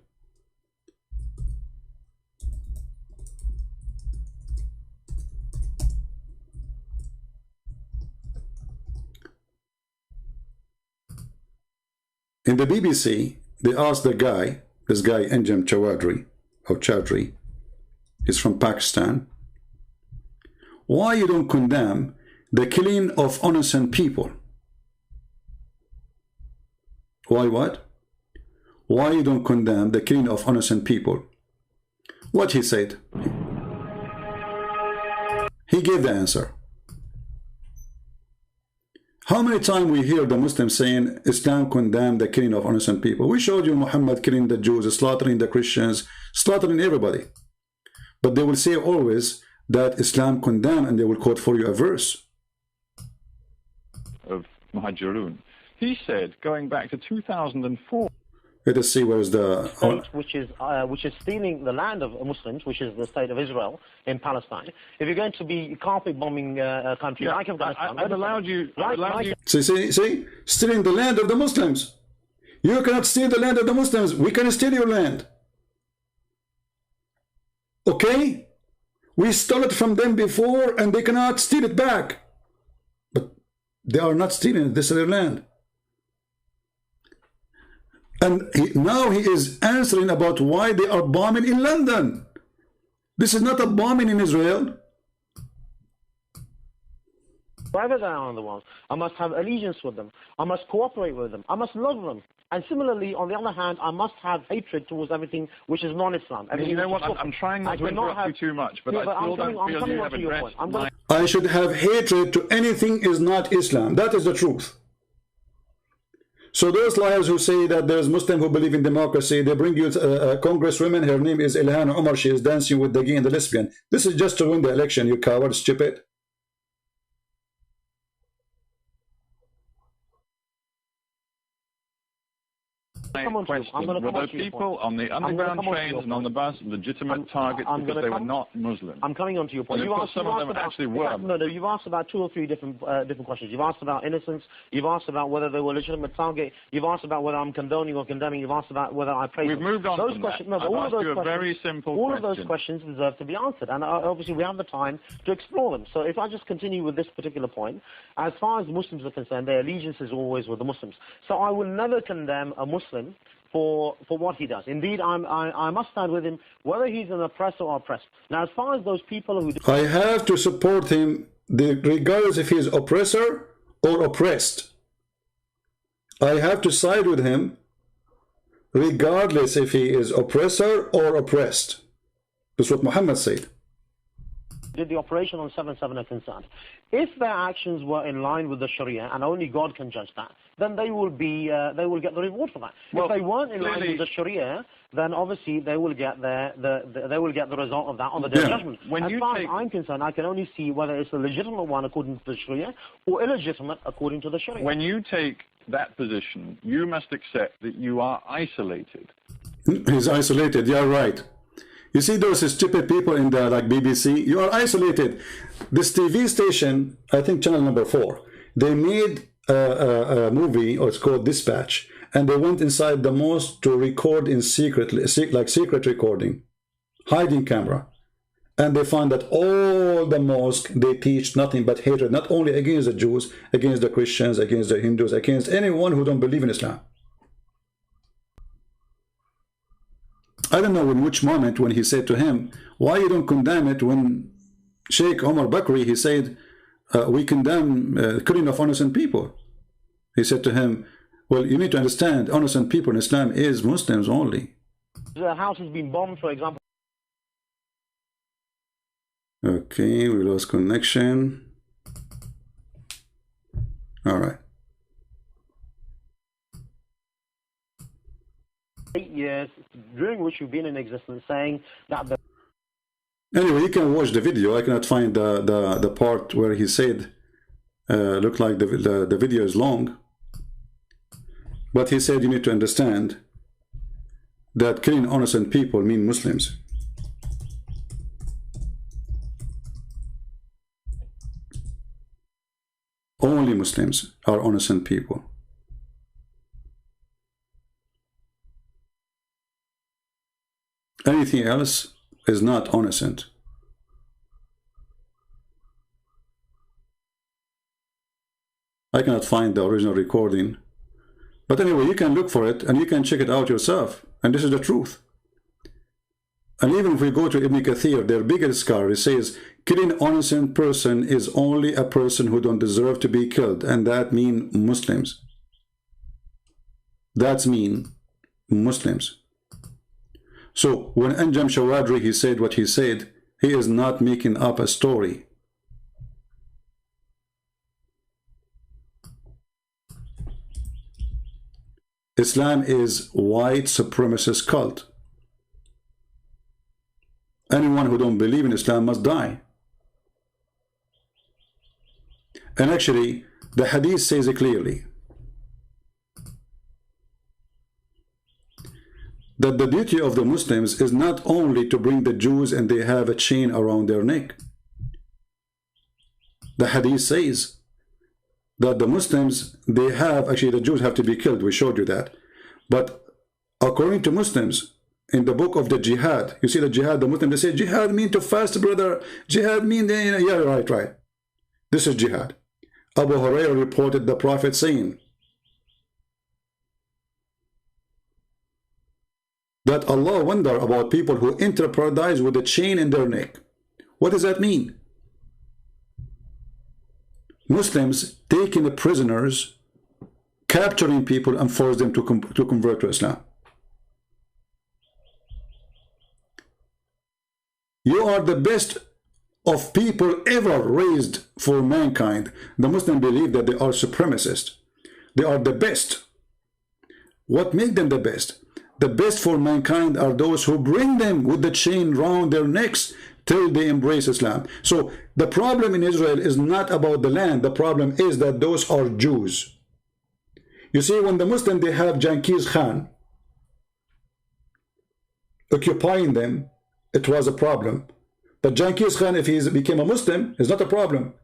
In the BBC, they asked the guy, this guy Enjam Chaudhry, or Chaudhry, he's from Pakistan, why you don't condemn the killing of innocent people? Why what? Why you don't condemn the killing of innocent people? What he said? He gave the answer. How many times we hear the Muslims saying Islam condemned the killing of innocent people? We showed you Muhammad killing the Jews, slaughtering the Christians, slaughtering everybody. But they will say always that Islam condemned, and they will quote for you a verse. Of Muhajirun. He said, going back to 2004. Let us see where's the state which is stealing the land of Muslims, which is the state of Israel in Palestine. If you're going to be carpet bombing a country like Afghanistan, I've allowed you. See, stealing the land of the Muslims. You cannot steal the land of the Muslims. We can steal your land. Okay? We stole it from them before, and they cannot steal it back. But they are not stealing it. This is their land. And now he is answering about why they are bombing in London. This is not a bombing in Israel. Wherever they are in the world, I must have allegiance with them. I must cooperate with them. I must love them. And similarly, on the other hand, I must have hatred towards everything which is non-Islam. You know what? I'm trying not to interrupt you too much, but I still don't feel you have addressed my... I should have hatred to anything is not Islam. That is the truth. So those liars who say that there's Muslims who believe in democracy, they bring you a congresswoman, her name is Ilhan Omar, she is dancing with the gay and the lesbian. This is just to win the election, you cowards, Djupet. Were the people on the underground trains and on the bus legitimate targets because they were not Muslim? I'm coming on to your point. Some of them actually were. No, you've asked about 2 or 3 different questions. You've asked about innocence. You've asked about whether they were legitimate target. You've asked about whether I'm condoning or condemning. You've asked about whether I praise them. We've moved on those from questions, that. No, all of those questions, very simple all of those questions deserve to be answered, and obviously we have the time to explore them. So if I just continue with this particular point, as far as Muslims are concerned, their allegiance is always with the Muslims. So I will never condemn a Muslim for what he does. Indeed, I must stand with him, whether he's an oppressor or oppressed. Now, as far as those people who... I have to support him regardless if he is oppressor or oppressed. I have to side with him regardless if he is oppressor or oppressed. That's what Muhammad said. Did the operation on 7/7 are concerned. If their actions were in line with the Sharia, and only God can judge that, then they will get the reward for that. Well, if they weren't in line with the Sharia, then obviously they will get they will get the result of that on the Day of Judgment. As far as I'm concerned, I can only see whether it's a legitimate one according to the Sharia or illegitimate according to the Sharia. When you take that position, you must accept that you are isolated. He's isolated. You're right. You see those stupid people in the BBC, you are isolated. This TV station, I think channel number 4, they made a movie, or it's called Dispatch, and they went inside the mosque to record in secret, like secret recording, hiding camera. And they found that all the mosque, they teach nothing but hatred, not only against the Jews, against the Christians, against the Hindus, against anyone who don't believe in Islam. I don't know in which moment when he said to him, why you don't condemn it, when Sheikh Omar Bakri, he said, we condemn killing of innocent people. He said to him, well, you need to understand, innocent people in Islam is Muslims only. The house has been bombed, for example. Okay, we lost connection. All right. 8 years during which you've been in existence, saying that the... Anyway, you can watch the video. I cannot find the part where he said, look like the video is long, but he said you need to understand that killing innocent people mean Muslims. Only Muslims are innocent people. Anything else is not innocent. I cannot find the original recording. But anyway, you can look for it and you can check it out yourself. And this is the truth. And even if we go to Ibn Kathir, their biggest scholar, he says, killing an innocent person is only a person who don't deserve to be killed. And that means Muslims. That's mean Muslims. So when Anjam Shawadri, he said what he said, he is not making up a story. Islam is white supremacist cult. Anyone who don't believe in Islam must die. And actually, the hadith says it clearly that the duty of the Muslims is not only to bring the Jews and they have a chain around their neck. The hadith says that the Muslims, they have, actually the Jews have to be killed, we showed you that. But according to Muslims, in the book of the jihad, you see the jihad, the Muslims, they say jihad mean to fast, brother. Jihad mean, yeah, right. This is jihad. Abu Hurairah reported the Prophet saying that Allah wonder about people who enter paradise with a chain in their neck. What does that mean? Muslims taking the prisoners, capturing people and force them to convert to Islam. You are the best of people ever raised for mankind. The Muslims believe that they are supremacists. They are the best. What makes them the best? The best for mankind are those who bring them with the chain round their necks till they embrace Islam. So the problem in Israel is not about the land. The problem is that those are Jews. You see, when the Muslims, they have Genghis Khan occupying them, it was a problem. But Genghis Khan, if he became a Muslim, is not a problem.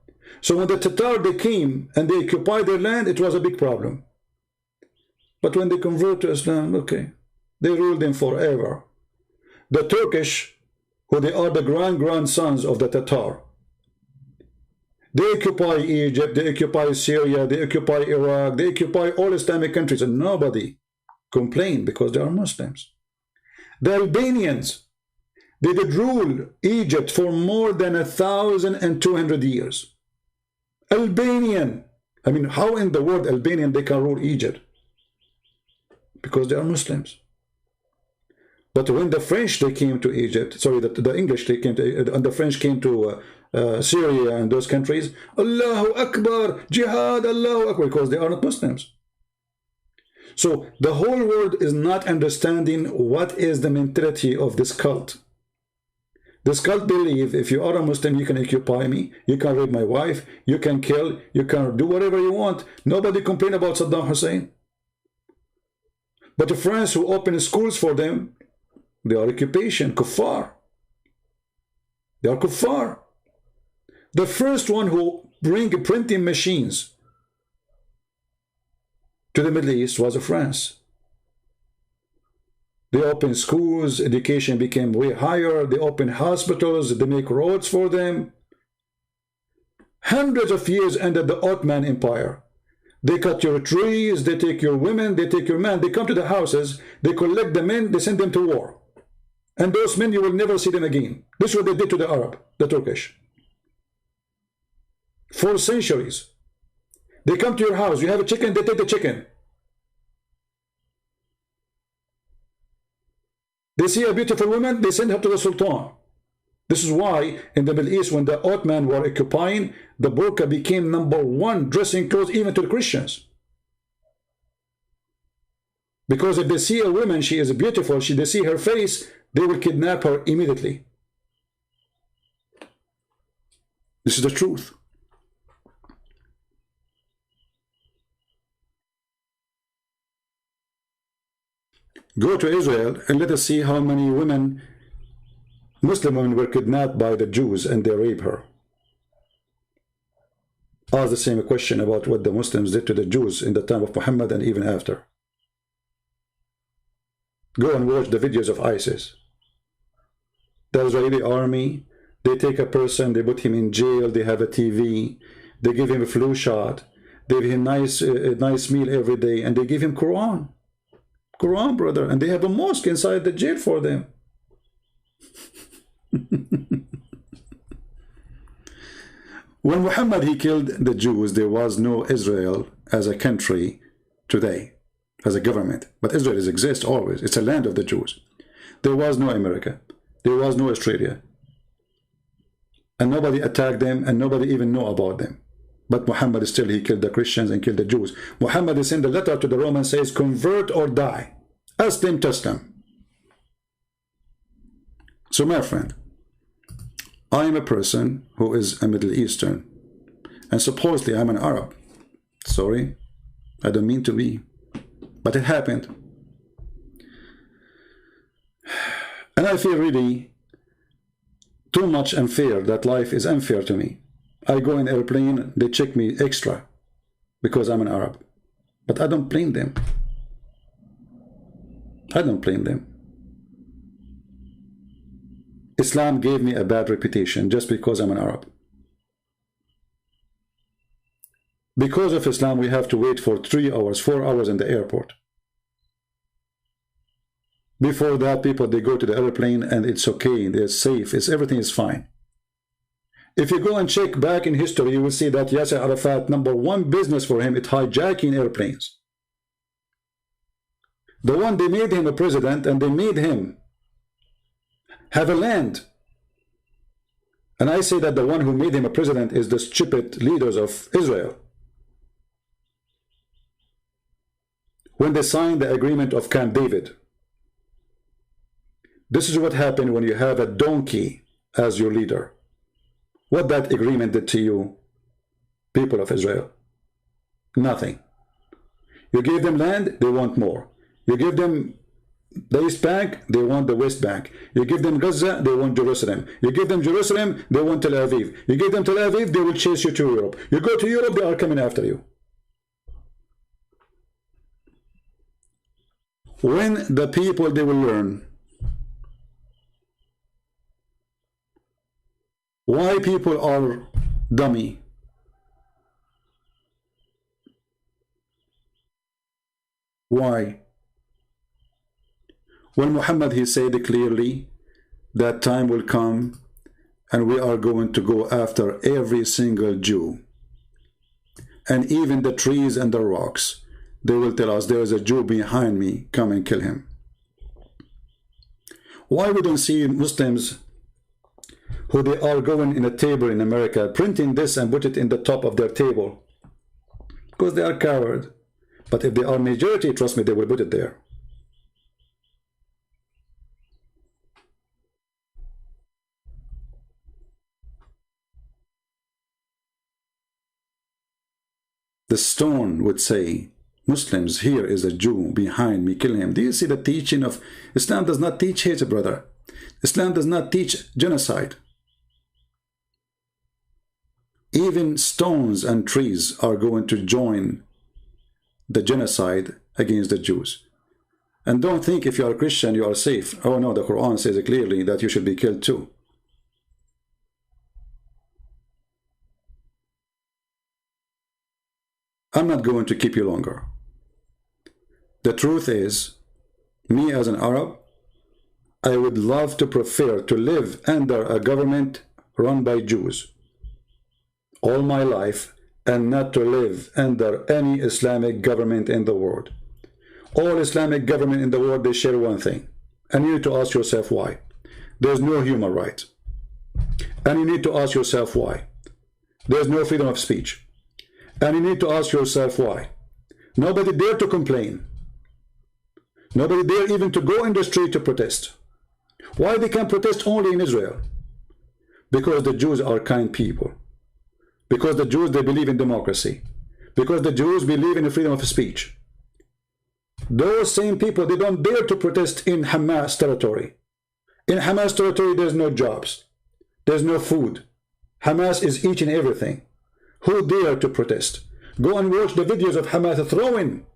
So when the Tatar, they came and they occupied their land, it was a big problem. But when they convert to Islam, okay, they ruled them forever. The Turkish, who they are the grandsons of the Tatar, they occupy Egypt, they occupy Syria, they occupy Iraq, they occupy all Islamic countries, and nobody complained because they are Muslims. The Albanians, they did rule Egypt for more than 1,200 years. Albanian, I mean, how in the world Albanian they can rule Egypt? Because they are Muslims. But when the French, they came to Egypt, sorry, the English, they came to, and the French came to Syria and those countries, Allahu Akbar, Jihad, Allahu Akbar, because they are not Muslims. So the whole world is not understanding what is the mentality of this cult. This cult believe if you are a Muslim, you can occupy me, you can rape my wife, you can kill, you can do whatever you want. Nobody complain about Saddam Hussein. But the France who open schools for them, they are occupation, kuffar. They are kuffar. The first one who bring printing machines to the Middle East was France. They opened schools, education became way higher, they opened hospitals, they make roads for them. Hundreds of years under the Ottoman Empire. They cut your trees, they take your women, they take your men, they come to the houses, they collect the men, they send them to war. And those men, you will never see them again. This is what they did to the Arab, the Turkish. For centuries. They come to your house, you have a chicken, they take the chicken. They see a beautiful woman, they send her to the Sultan. This is why in the Middle East, when the Ottoman were occupying, the burqa became #1 dressing clothes even to the Christians. Because if they see a woman, she is beautiful, they see her face, they will kidnap her immediately. This is the truth. Go to Israel and let us see how many women, Muslim women, were kidnapped by the Jews and they raped her. Ask the same question about what the Muslims did to the Jews in the time of Muhammad and even after. Go and watch the videos of ISIS. the Israeli army, they take a person, they put him in jail, they have a TV, they give him a flu shot, they give him a nice meal every day, and they give him Quran. Quran, brother, and they have a mosque inside the jail for them. When Muhammad, he killed the Jews, there was no Israel as a country today, as a government. But Israel exists always. It's a land of the Jews. There was no America. There was no Australia. And nobody attacked them, and nobody even knew about them. But Muhammad still, he killed the Christians and killed the Jews. Muhammad sent a letter to the Romans, says, convert or die. Aslim taslam. So my friend, I am a person who is a Middle Eastern, and supposedly I'm an Arab. Sorry, I don't mean to be, but it happened. And I feel really too much unfair, that life is unfair to me. I go in airplane, they check me extra because I'm an Arab. But I don't blame them. I don't blame them. Islam gave me a bad reputation just because I'm an Arab. Because of Islam, we have to wait for 3 hours, 4 hours in the airport. Before that, people, they go to the airplane and it's okay, they're safe, everything is fine. If you go and check back in history, you will see that Yasser Arafat, #1 business for him, it's hijacking airplanes. The one, they made him a president, and they made him have a land. And I say that the one who made him a president is the stupid leaders of Israel. When they signed the agreement of Camp David, this is what happened when you have a donkey as your leader. What that agreement did to you, people of Israel? Nothing. You give them land, they want more. You give them the East Bank, they want the West Bank. You give them Gaza, they want Jerusalem. You give them Jerusalem, they want Tel Aviv. You give them Tel Aviv, they will chase you to Europe. You go to Europe, they are coming after you. When the people, they will learn why people are dummy. Why? When Muhammad, he said clearly that time will come and we are going to go after every single Jew. And even the trees and the rocks, they will tell us there is a Jew behind me, come and kill him. Why we don't see Muslims who they are going in a table in America, printing this and put it in the top of their table? Because they are coward. But if they are majority, trust me, they will put it there. The stone would say, Muslims, here is a Jew behind me, kill him. Do you see the teaching of Islam? Does not teach hate, brother. Islam does not teach genocide. Even stones and trees are going to join the genocide against the Jews. And don't think if you are a Christian you are safe. Oh no, the Quran says clearly that you should be killed too. I'm not going to keep you longer. The truth is, me as an Arab, I would love to prefer to live under a government run by Jews all my life and not to live under any Islamic government in the world. All Islamic government in the world, they share one thing. And you need to ask yourself why. There's no human right. And you need to ask yourself why. There's no freedom of speech. And you need to ask yourself why. Nobody dare to complain. Nobody dare even to go in the street to protest. Why they can protest only in Israel? Because the Jews are kind people. Because the Jews, they believe in democracy. Because the Jews believe in the freedom of speech. Those same people, they don't dare to protest in Hamas territory. In Hamas territory, there's no jobs. There's no food. Hamas is eating everything. Who dare to protest? Go and watch the videos of Hamas throwing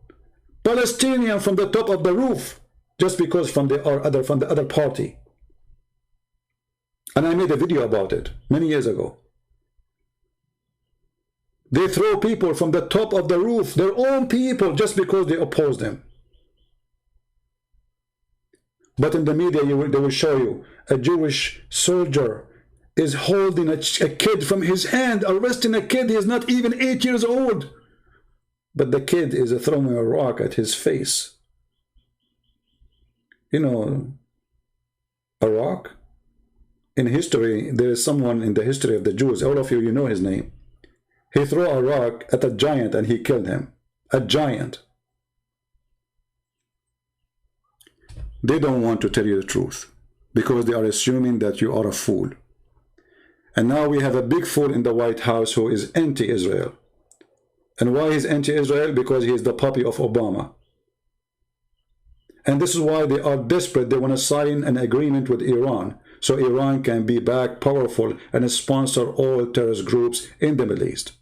Palestinian from the top of the roof just because from the other party. And I made a video about it many years ago. They throw people from the top of the roof, their own people, just because they oppose them. But in the media, they will show you a Jewish soldier is holding a kid from his hand, arresting a kid. He is not even 8 years old. But the kid is throwing a rock at his face. You know, a rock? In history, there is someone in the history of the Jews, all of you, you know his name. He threw a rock at a giant and he killed him. A giant. They don't want to tell you the truth because they are assuming that you are a fool. And now we have a big fool in the White House who is anti-Israel. And why he's anti-Israel? Because he is the puppy of Obama. And this is why they are desperate. They want to sign an agreement with Iran, so Iran can be back powerful and sponsor all terrorist groups in the Middle East.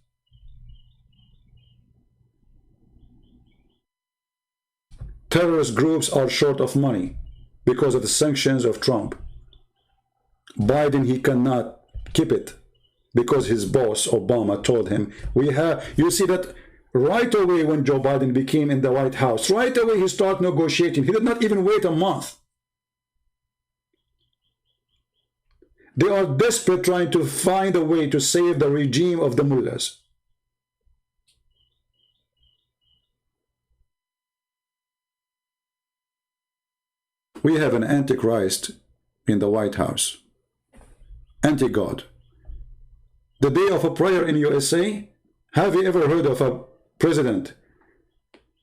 Terrorist groups are short of money because of the sanctions of Trump. Biden, he cannot keep it because his boss Obama told him you see that right away when Joe Biden became in the White House, right away he started negotiating. He did not even wait a month. They are desperate trying to find a way to save the regime of the mullahs. We have an antichrist in the White House. Anti-God. The day of a prayer in USA, have you ever heard of a president?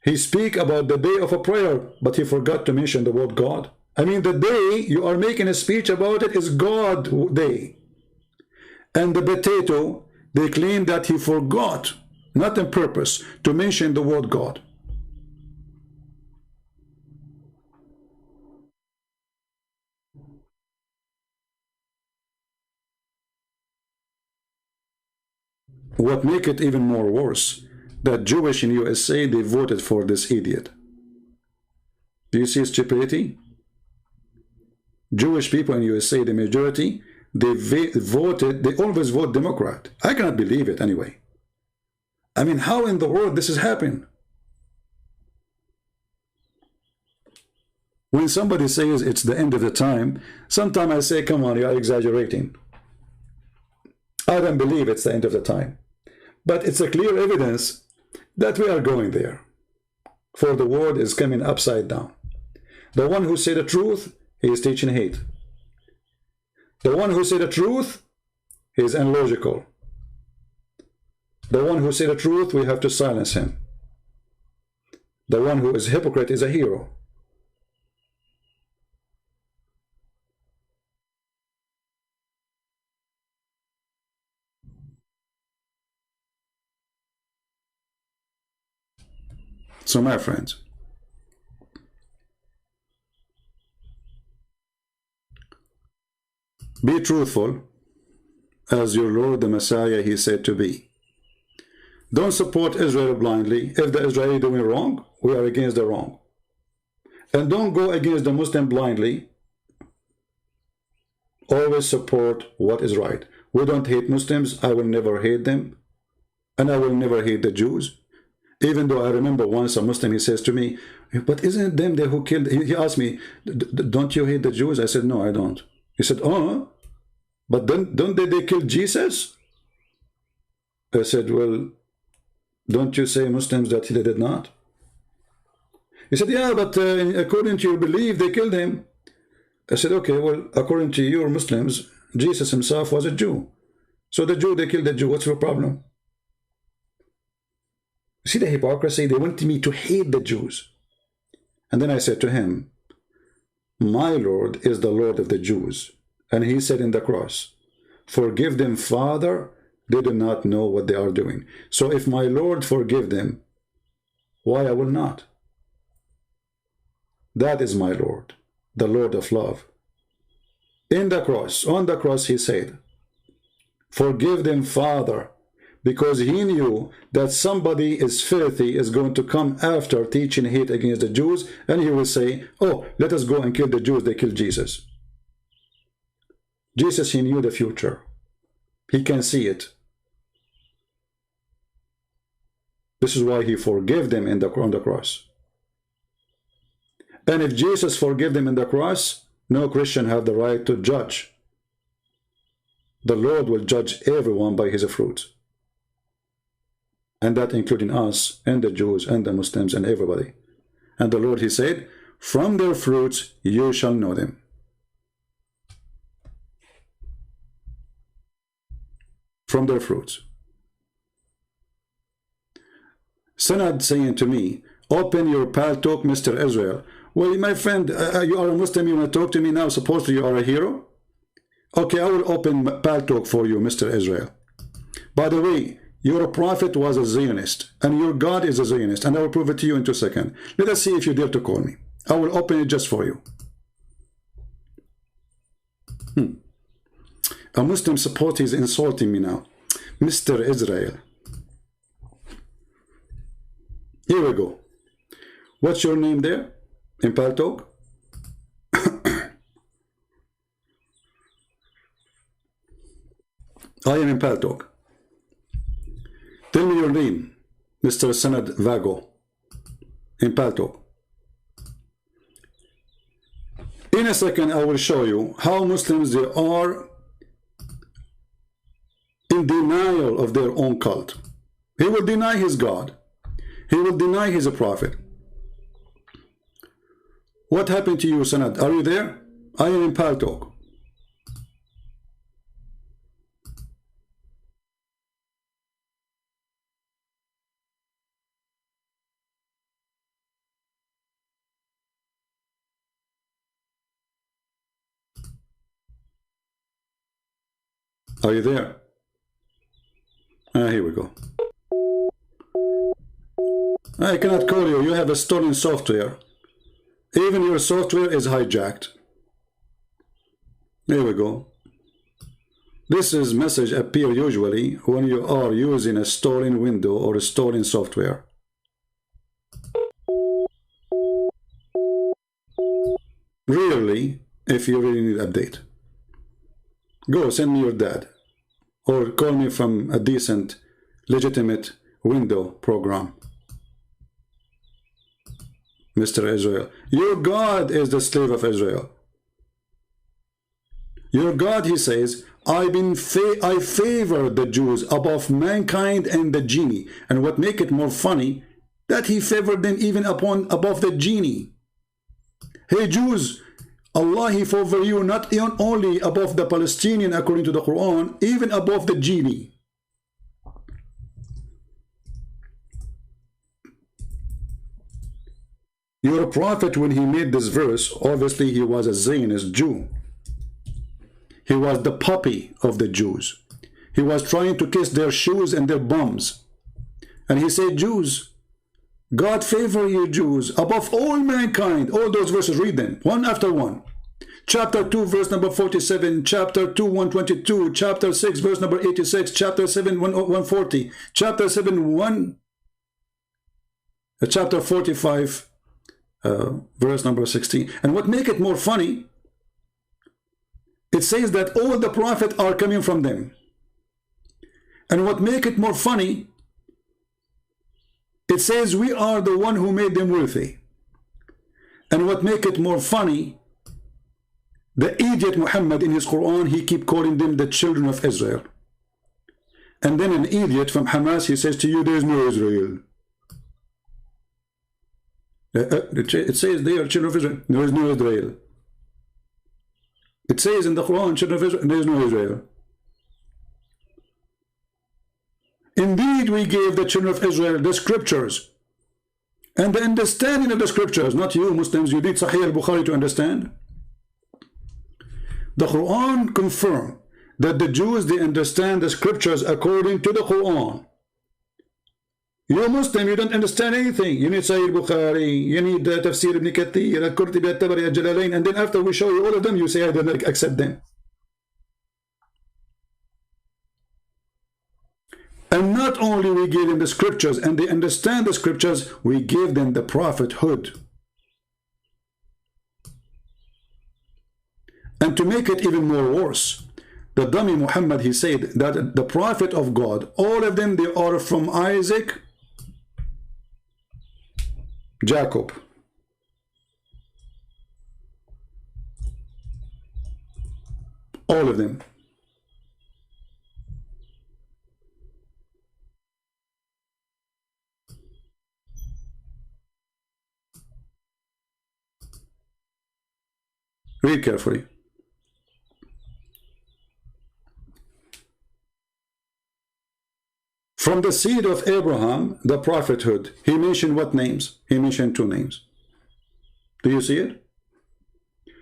He speak about the day of a prayer, but he forgot to mention the word God. I mean, the day you are making a speech about it is God Day. And the potato, they claim that he forgot, not on purpose, to mention the word God. What make it even more worse, that Jewish in USA, they voted for this idiot. Do you see stupidity? Jewish people in USA, the majority, they always vote Democrat. I cannot believe it anyway. I mean, how in the world this is happening? When somebody says it's the end of the time, sometimes I say, come on, you are exaggerating. I don't believe it's the end of the time. But it's a clear evidence that we are going there. For the world is coming upside down. The one who said the truth, he is teaching hate. The one who said the truth, he is illogical. The one who said the truth, we have to silence him. The one who is a hypocrite is a hero. So my friends, be truthful as your Lord the Messiah he said to be. Don't support Israel blindly. If the Israeli doing wrong, we are against the wrong. And don't go against the Muslim blindly. Always support what is right. We don't hate Muslims. I will never hate them. And I will never hate the Jews. Even though I remember once a Muslim, he says to me, but isn't it them there who killed? He asked me, don't you hate the Jews? I said, no, I don't. He said, oh, but don't they kill Jesus? I said, well, don't you say Muslims that he did not? He said, yeah, but according to your belief, they killed him. I said, okay, well, according to your Muslims, Jesus himself was a Jew. So the Jew, they killed the Jew. What's your problem? See the hypocrisy? They wanted me to hate the Jews. And then I said to him, my Lord is the Lord of the Jews. And he said in the cross, forgive them, Father, they do not know what they are doing. So if my Lord forgive them, why I will not? That is my Lord, the Lord of love. In the cross, on the cross, he said, forgive them, Father, because he knew that somebody is filthy, is going to come after teaching hate against the Jews, and he will say, oh, let us go and kill the Jews, they killed Jesus. Jesus, he knew the future. He can see it. This is why he forgave them on the cross. And if Jesus forgave them in the cross, no Christian have the right to judge. The Lord will judge everyone by his fruit. And that including us and the Jews and the Muslims and everybody. And the Lord, he said, from their fruits you shall know them. From their fruits. Sanad saying to me, open your pal talk, Mr. Israel. Well, my friend, you are a Muslim, you want to talk to me now, supposedly you are a hero? Okay, I will open pal talk for you, Mr. Israel. By the way, your prophet was a Zionist, and your God is a Zionist, and I will prove it to you in 2 seconds. Let us see if you dare to call me. I will open it just for you. A Muslim support is insulting me now. Mr. Israel. Here we go. What's your name there in Pal Talk? I am in Pal Talk. Tell me your name, Mr. Sanad Vago, in Pal Talk. In a second, I will show you how Muslims they are in denial of their own cult. He will deny his God. He will deny his prophet. What happened to you, Sanad? Are you there? I am in Pal Talk. Are you there? Here we go. I cannot call you. You have a stolen software. Even your software is hijacked. Here we go. This is message appear usually when you are using a stolen window or a stolen software. Rarely, if you really need update. Go send me your dad. Or call me from a decent, legitimate window program. Mr. Israel. Your God is the slave of Israel. Your God, he says, I favor the Jews above mankind and the genie. And what make it more funny, that he favored them even above the genie. Hey Jews, Allah, he favor you not only above the Palestinian according to the Quran, even above the genie. Your prophet, when he made this verse, obviously he was a Zionist Jew. He was the puppy of the Jews. He was trying to kiss their shoes and their bums. And he said, Jews, God favor you Jews above all mankind. All those verses, read them, one after one. Chapter 2, verse number 47, chapter 2, 122, chapter 6, verse number 86, chapter 7, 140, chapter 7, chapter 45, verse number 16. And what make it more funny, it says that all the prophets are coming from them. And what make it more funny, it says we are the one who made them wealthy. And what make it more funny, the idiot Muhammad in his Quran, he keep calling them the children of Israel. And then an idiot from Hamas, he says to you, there is no Israel. It says they are children of Israel. There is no Israel. It says in the Quran, children of Israel, there is no Israel. Indeed, we gave the children of Israel the scriptures and the understanding of the scriptures. Not you Muslims, you need Sahih al-Bukhari to understand. The Quran confirms that the Jews, they understand the scriptures according to the Quran. You Muslim, you don't understand anything. You need Sahih al-Bukhari, you need the Tafsir ibn Kathir, al-Qurtubi, al-Tabari, al-Jalalain, and then after we show you all of them, you say, I don't accept them. And not only we give them the scriptures and they understand the scriptures, we give them the prophethood. And to make it even more worse, The dummy Muhammad, he said that the prophet of God, all of them, they are from Isaac, Jacob. All of them. Read carefully. From the seed of Abraham, the prophethood, he mentioned what names? He mentioned 2 names. Do you see it?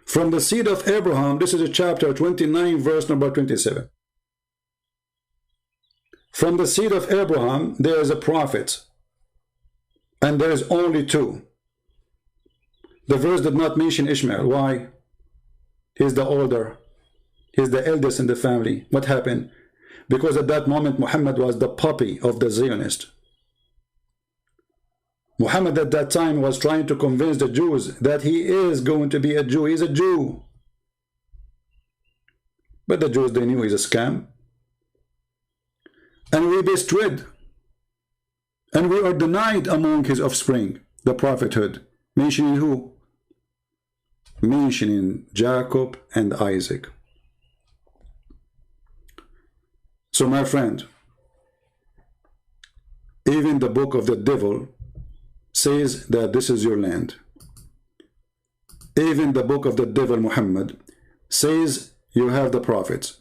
From the seed of Abraham, this is a chapter 29, verse number 27. From the seed of Abraham, there is a prophet, and there is only 2. The verse did not mention Ishmael. Why? He's the older. He's the eldest in the family. What happened? Because at that moment, Muhammad was the puppy of the Zionist. Muhammad at that time was trying to convince the Jews that he is going to be a Jew. He's a Jew. But the Jews, they knew he's a scam. And we bestrid. And we are denied among his offspring, the prophethood. Mentioning who? Mentioning Jacob and Isaac. So my friend, even the book of the devil says that this is your land. Even the book of the devil Muhammad says you have the prophets.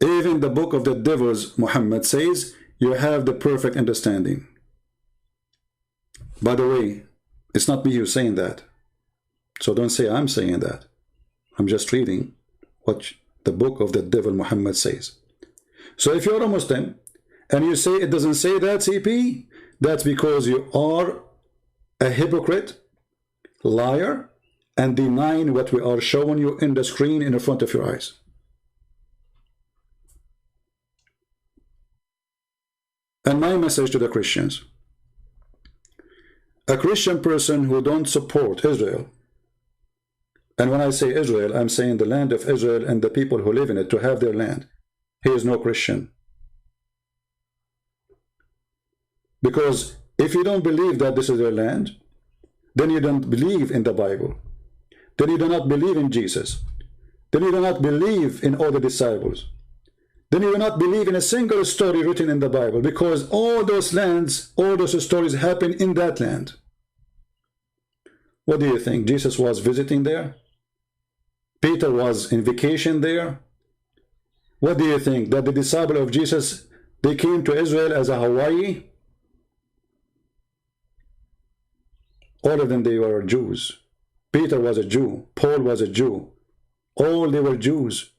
Even the book of the devils Muhammad says you have the perfect understanding. By the way, it's not me who's saying that. So don't say I'm saying that. I'm just reading what the book of the devil Muhammad says. So if you're a Muslim and you say it doesn't say that, CP, that's because you are a hypocrite, liar, and denying what we are showing you in the screen in front of your eyes. And my message to the Christians: a Christian person who don't support Israel, and when I say Israel, I'm saying the land of Israel and the people who live in it to have their land, he is no Christian. Because if you don't believe that this is their land, then you don't believe in the Bible. Then you do not believe in Jesus. Then you do not believe in all the disciples. Then you do not believe in a single story written in the Bible, because all those lands, all those stories happen in that land. What do you think? Jesus was visiting there? Peter was in vacation there? What do you think? That the disciple of Jesus, they came to Israel as a Hawaii? All of them, they were Jews. Peter was a Jew. Paul was a Jew. All they were Jews.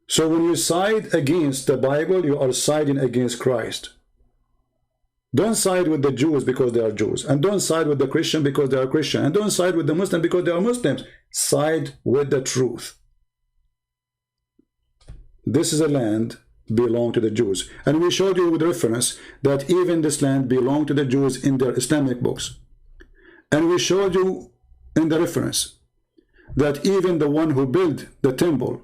So when you side against the Bible, you are siding against Christ. Don't side with the Jews because they are Jews. And don't side with the Christian because they are Christian. And don't side with the Muslim because they are Muslims. Side with the truth. This is a land belong to the Jews. And we showed you with reference that even this land belonged to the Jews in their Islamic books. And we showed you in the reference that even the one who built the temple,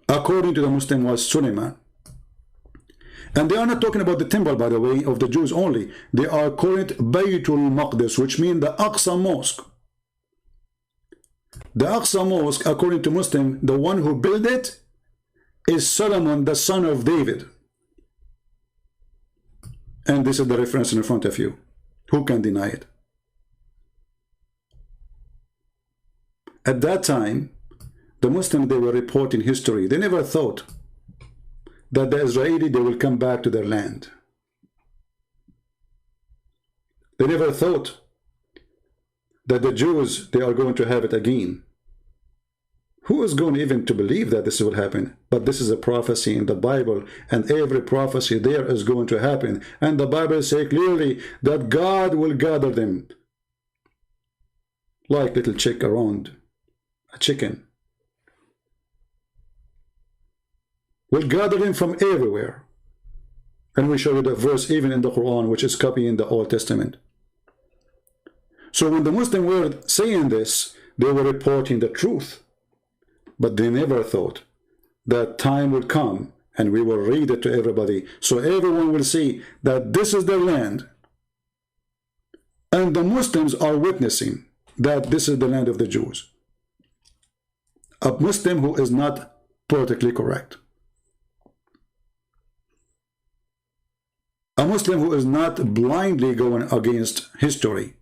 according to the Muslim, was Suleiman. And they are not talking about the temple, by the way, of the Jews only. They are calling it Baytul Maqdis, which means the Aqsa Mosque. The Aqsa Mosque, according to Muslim, the one who built it is Solomon, the son of David. And this is the reference in front of you. Who can deny it? At that time, the Muslims, they were reporting history. They never thought that the Israeli, they will come back to their land. They never thought that the Jews, they are going to have it again. Who is going even to believe that this will happen? But this is a prophecy in the Bible, and every prophecy there is going to happen. And the Bible says clearly that God will gather them like little chick around a chicken. Will gather them from everywhere. And we show you the verse even in the Quran, which is copying the Old Testament. So when the Muslims were saying this, they were reporting the truth. But they never thought that time will come and we will read it to everybody, so everyone will see that this is their land. And the Muslims are witnessing that this is the land of the Jews. A Muslim who is not politically correct. A Muslim who is not blindly going against history.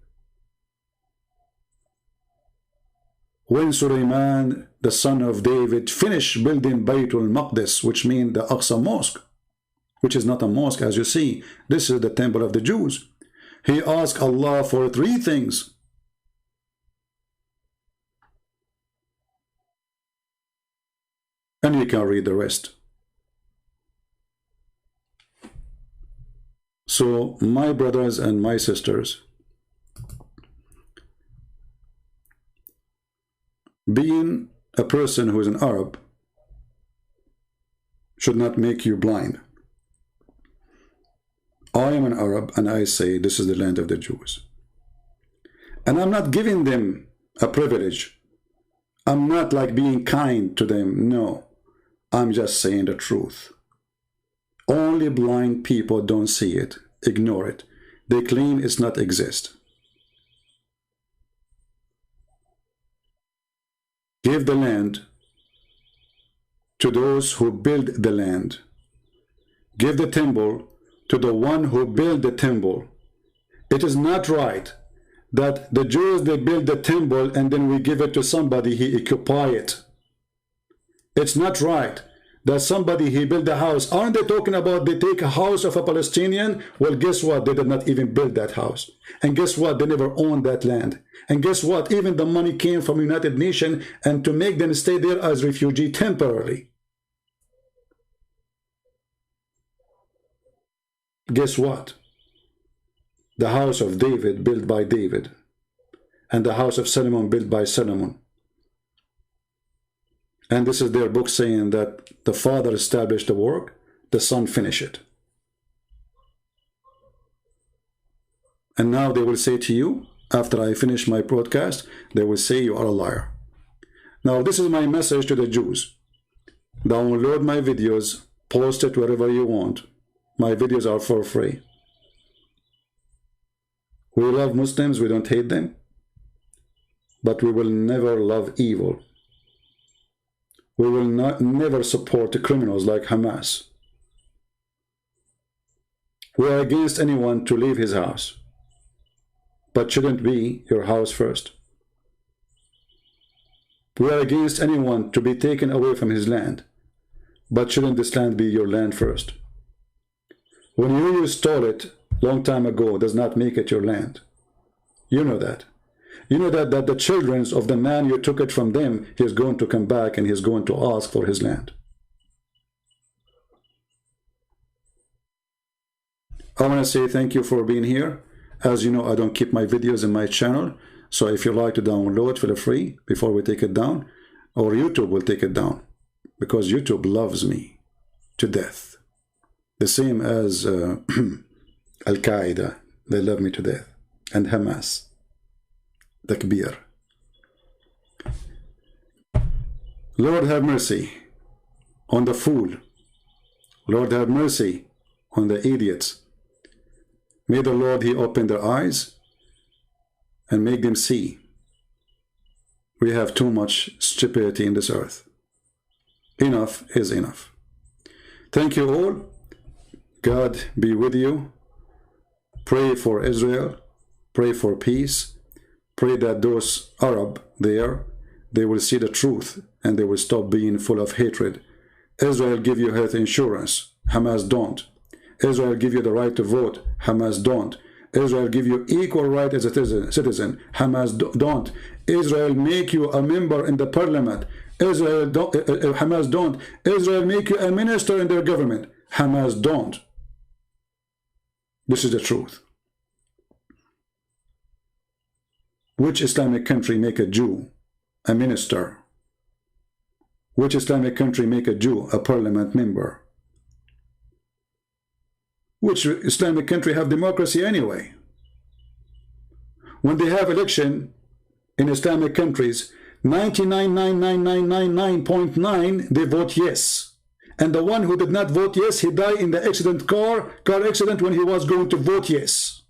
When Sulaiman, the son of David, finished building Baytul Maqdis, which means the Aqsa Mosque, which is not a mosque as you see, this is the temple of the Jews. He asked Allah for 3 things. And you can read the rest. So, my brothers and my sisters, being a person who is an Arab should not make you blind. I am an Arab and I say this is the land of the Jews. And I'm not giving them a privilege. I'm not like being kind to them. No, I'm just saying the truth. Only blind people don't see it, ignore it. They claim it's not exist. Give the land to those who build the land. Give the temple to the one who built the temple. It is not right that the Jews, they build the temple and then we give it to somebody, he occupy it. It's not right that somebody, he built a house. Aren't they talking about they take a house of a Palestinian? Well, guess what? They did not even build that house. And guess what? They never owned that land. And guess what? Even the money came from United Nations and to make them stay there as refugee temporarily. Guess what? The house of David built by David, and the house of Solomon built by Solomon. And this is their book saying that the father established the work, the son finished it. And now they will say to you, after I finish my broadcast, they will say you are a liar. Now this is my message to the Jews. Download my videos, post it wherever you want. My videos are for free. We love Muslims, we don't hate them. But we will never love evil. We will never support the criminals like Hamas. We are against anyone to leave his house. But shouldn't be your house first. We are against anyone to be taken away from his land. But shouldn't this land be your land first? When you stole it long time ago does not make it your land. You know that. You know that the children of the man you took it from them, he is going to come back and he is going to ask for his land. I want to say thank you for being here. As you know, I don't keep my videos in my channel. So if you like to download, feel free before we take it down. Or YouTube will take it down. Because YouTube loves me to death. The same as Al-Qaeda. They love me to death. And Hamas. Takbir. Lord have mercy on the fool. Lord have mercy on the idiots. May the Lord, he open their eyes and make them see. We have too much stupidity in this earth. Enough is enough. Thank you all. God be with you. Pray for Israel. Pray for peace. Pray that those Arab there, they will see the truth and they will stop being full of hatred. Israel give you health insurance. Hamas don't. Israel give you the right to vote. Hamas don't. Israel give you equal right as a citizen. Hamas don't. Israel make you a member in the parliament. Israel don't. Hamas don't. Israel make you a minister in their government. Hamas don't. This is the truth. Which Islamic country make a Jew a minister? Which Islamic country make a Jew a parliament member? Which Islamic country have democracy anyway? When they have election in Islamic countries, 99.99999.9 they vote yes. And the one who did not vote yes, he died in the accident, car accident, when he was going to vote yes.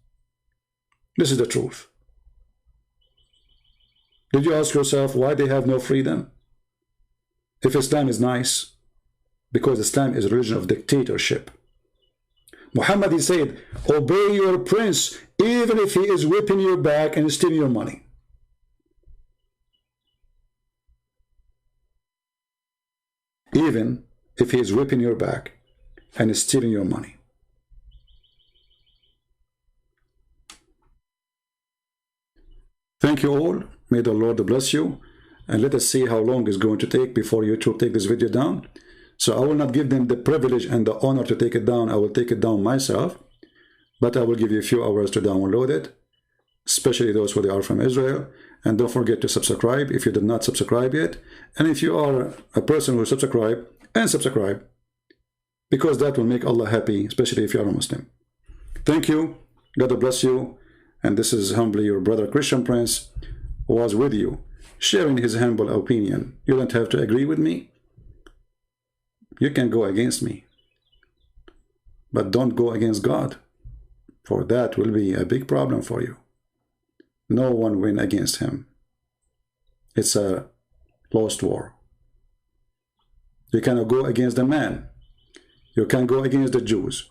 This is the truth. Did you ask yourself why they have no freedom? If Islam is nice, because Islam is a religion of dictatorship. Muhammad, he said, obey your prince even if he is whipping your back and stealing your money. Even if he is whipping your back and stealing your money. Thank you all. May the Lord bless you. And let us see how long it's going to take before YouTube take this video down. So I will not give them the privilege and the honor to take it down. I will take it down myself. But I will give you a few hours to download it, especially those who are from Israel. And don't forget to subscribe if you did not subscribe yet. And if you are a person who subscribe, and subscribe, because that will make Allah happy, especially if you are a Muslim. Thank you. God bless you. And this is humbly your brother Christian Prince, who was with you, sharing his humble opinion. You don't have to agree with me. You can go against me, but don't go against God, for that will be a big problem for you. No one win against him. It's a lost war. You cannot go against the man. You can go against the Jews.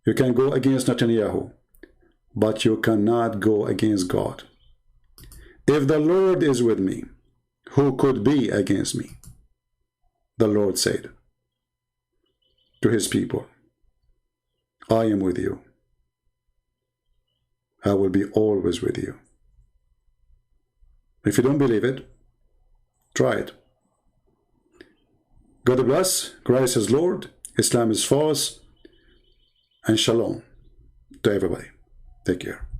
You can go against Netanyahu, but you cannot go against God. If the Lord is with me, who could be against me? The Lord said to his people, I am with you. I will be always with you. If you don't believe it, try it. God bless. Christ is Lord. Islam is false. And shalom to everybody. Take care.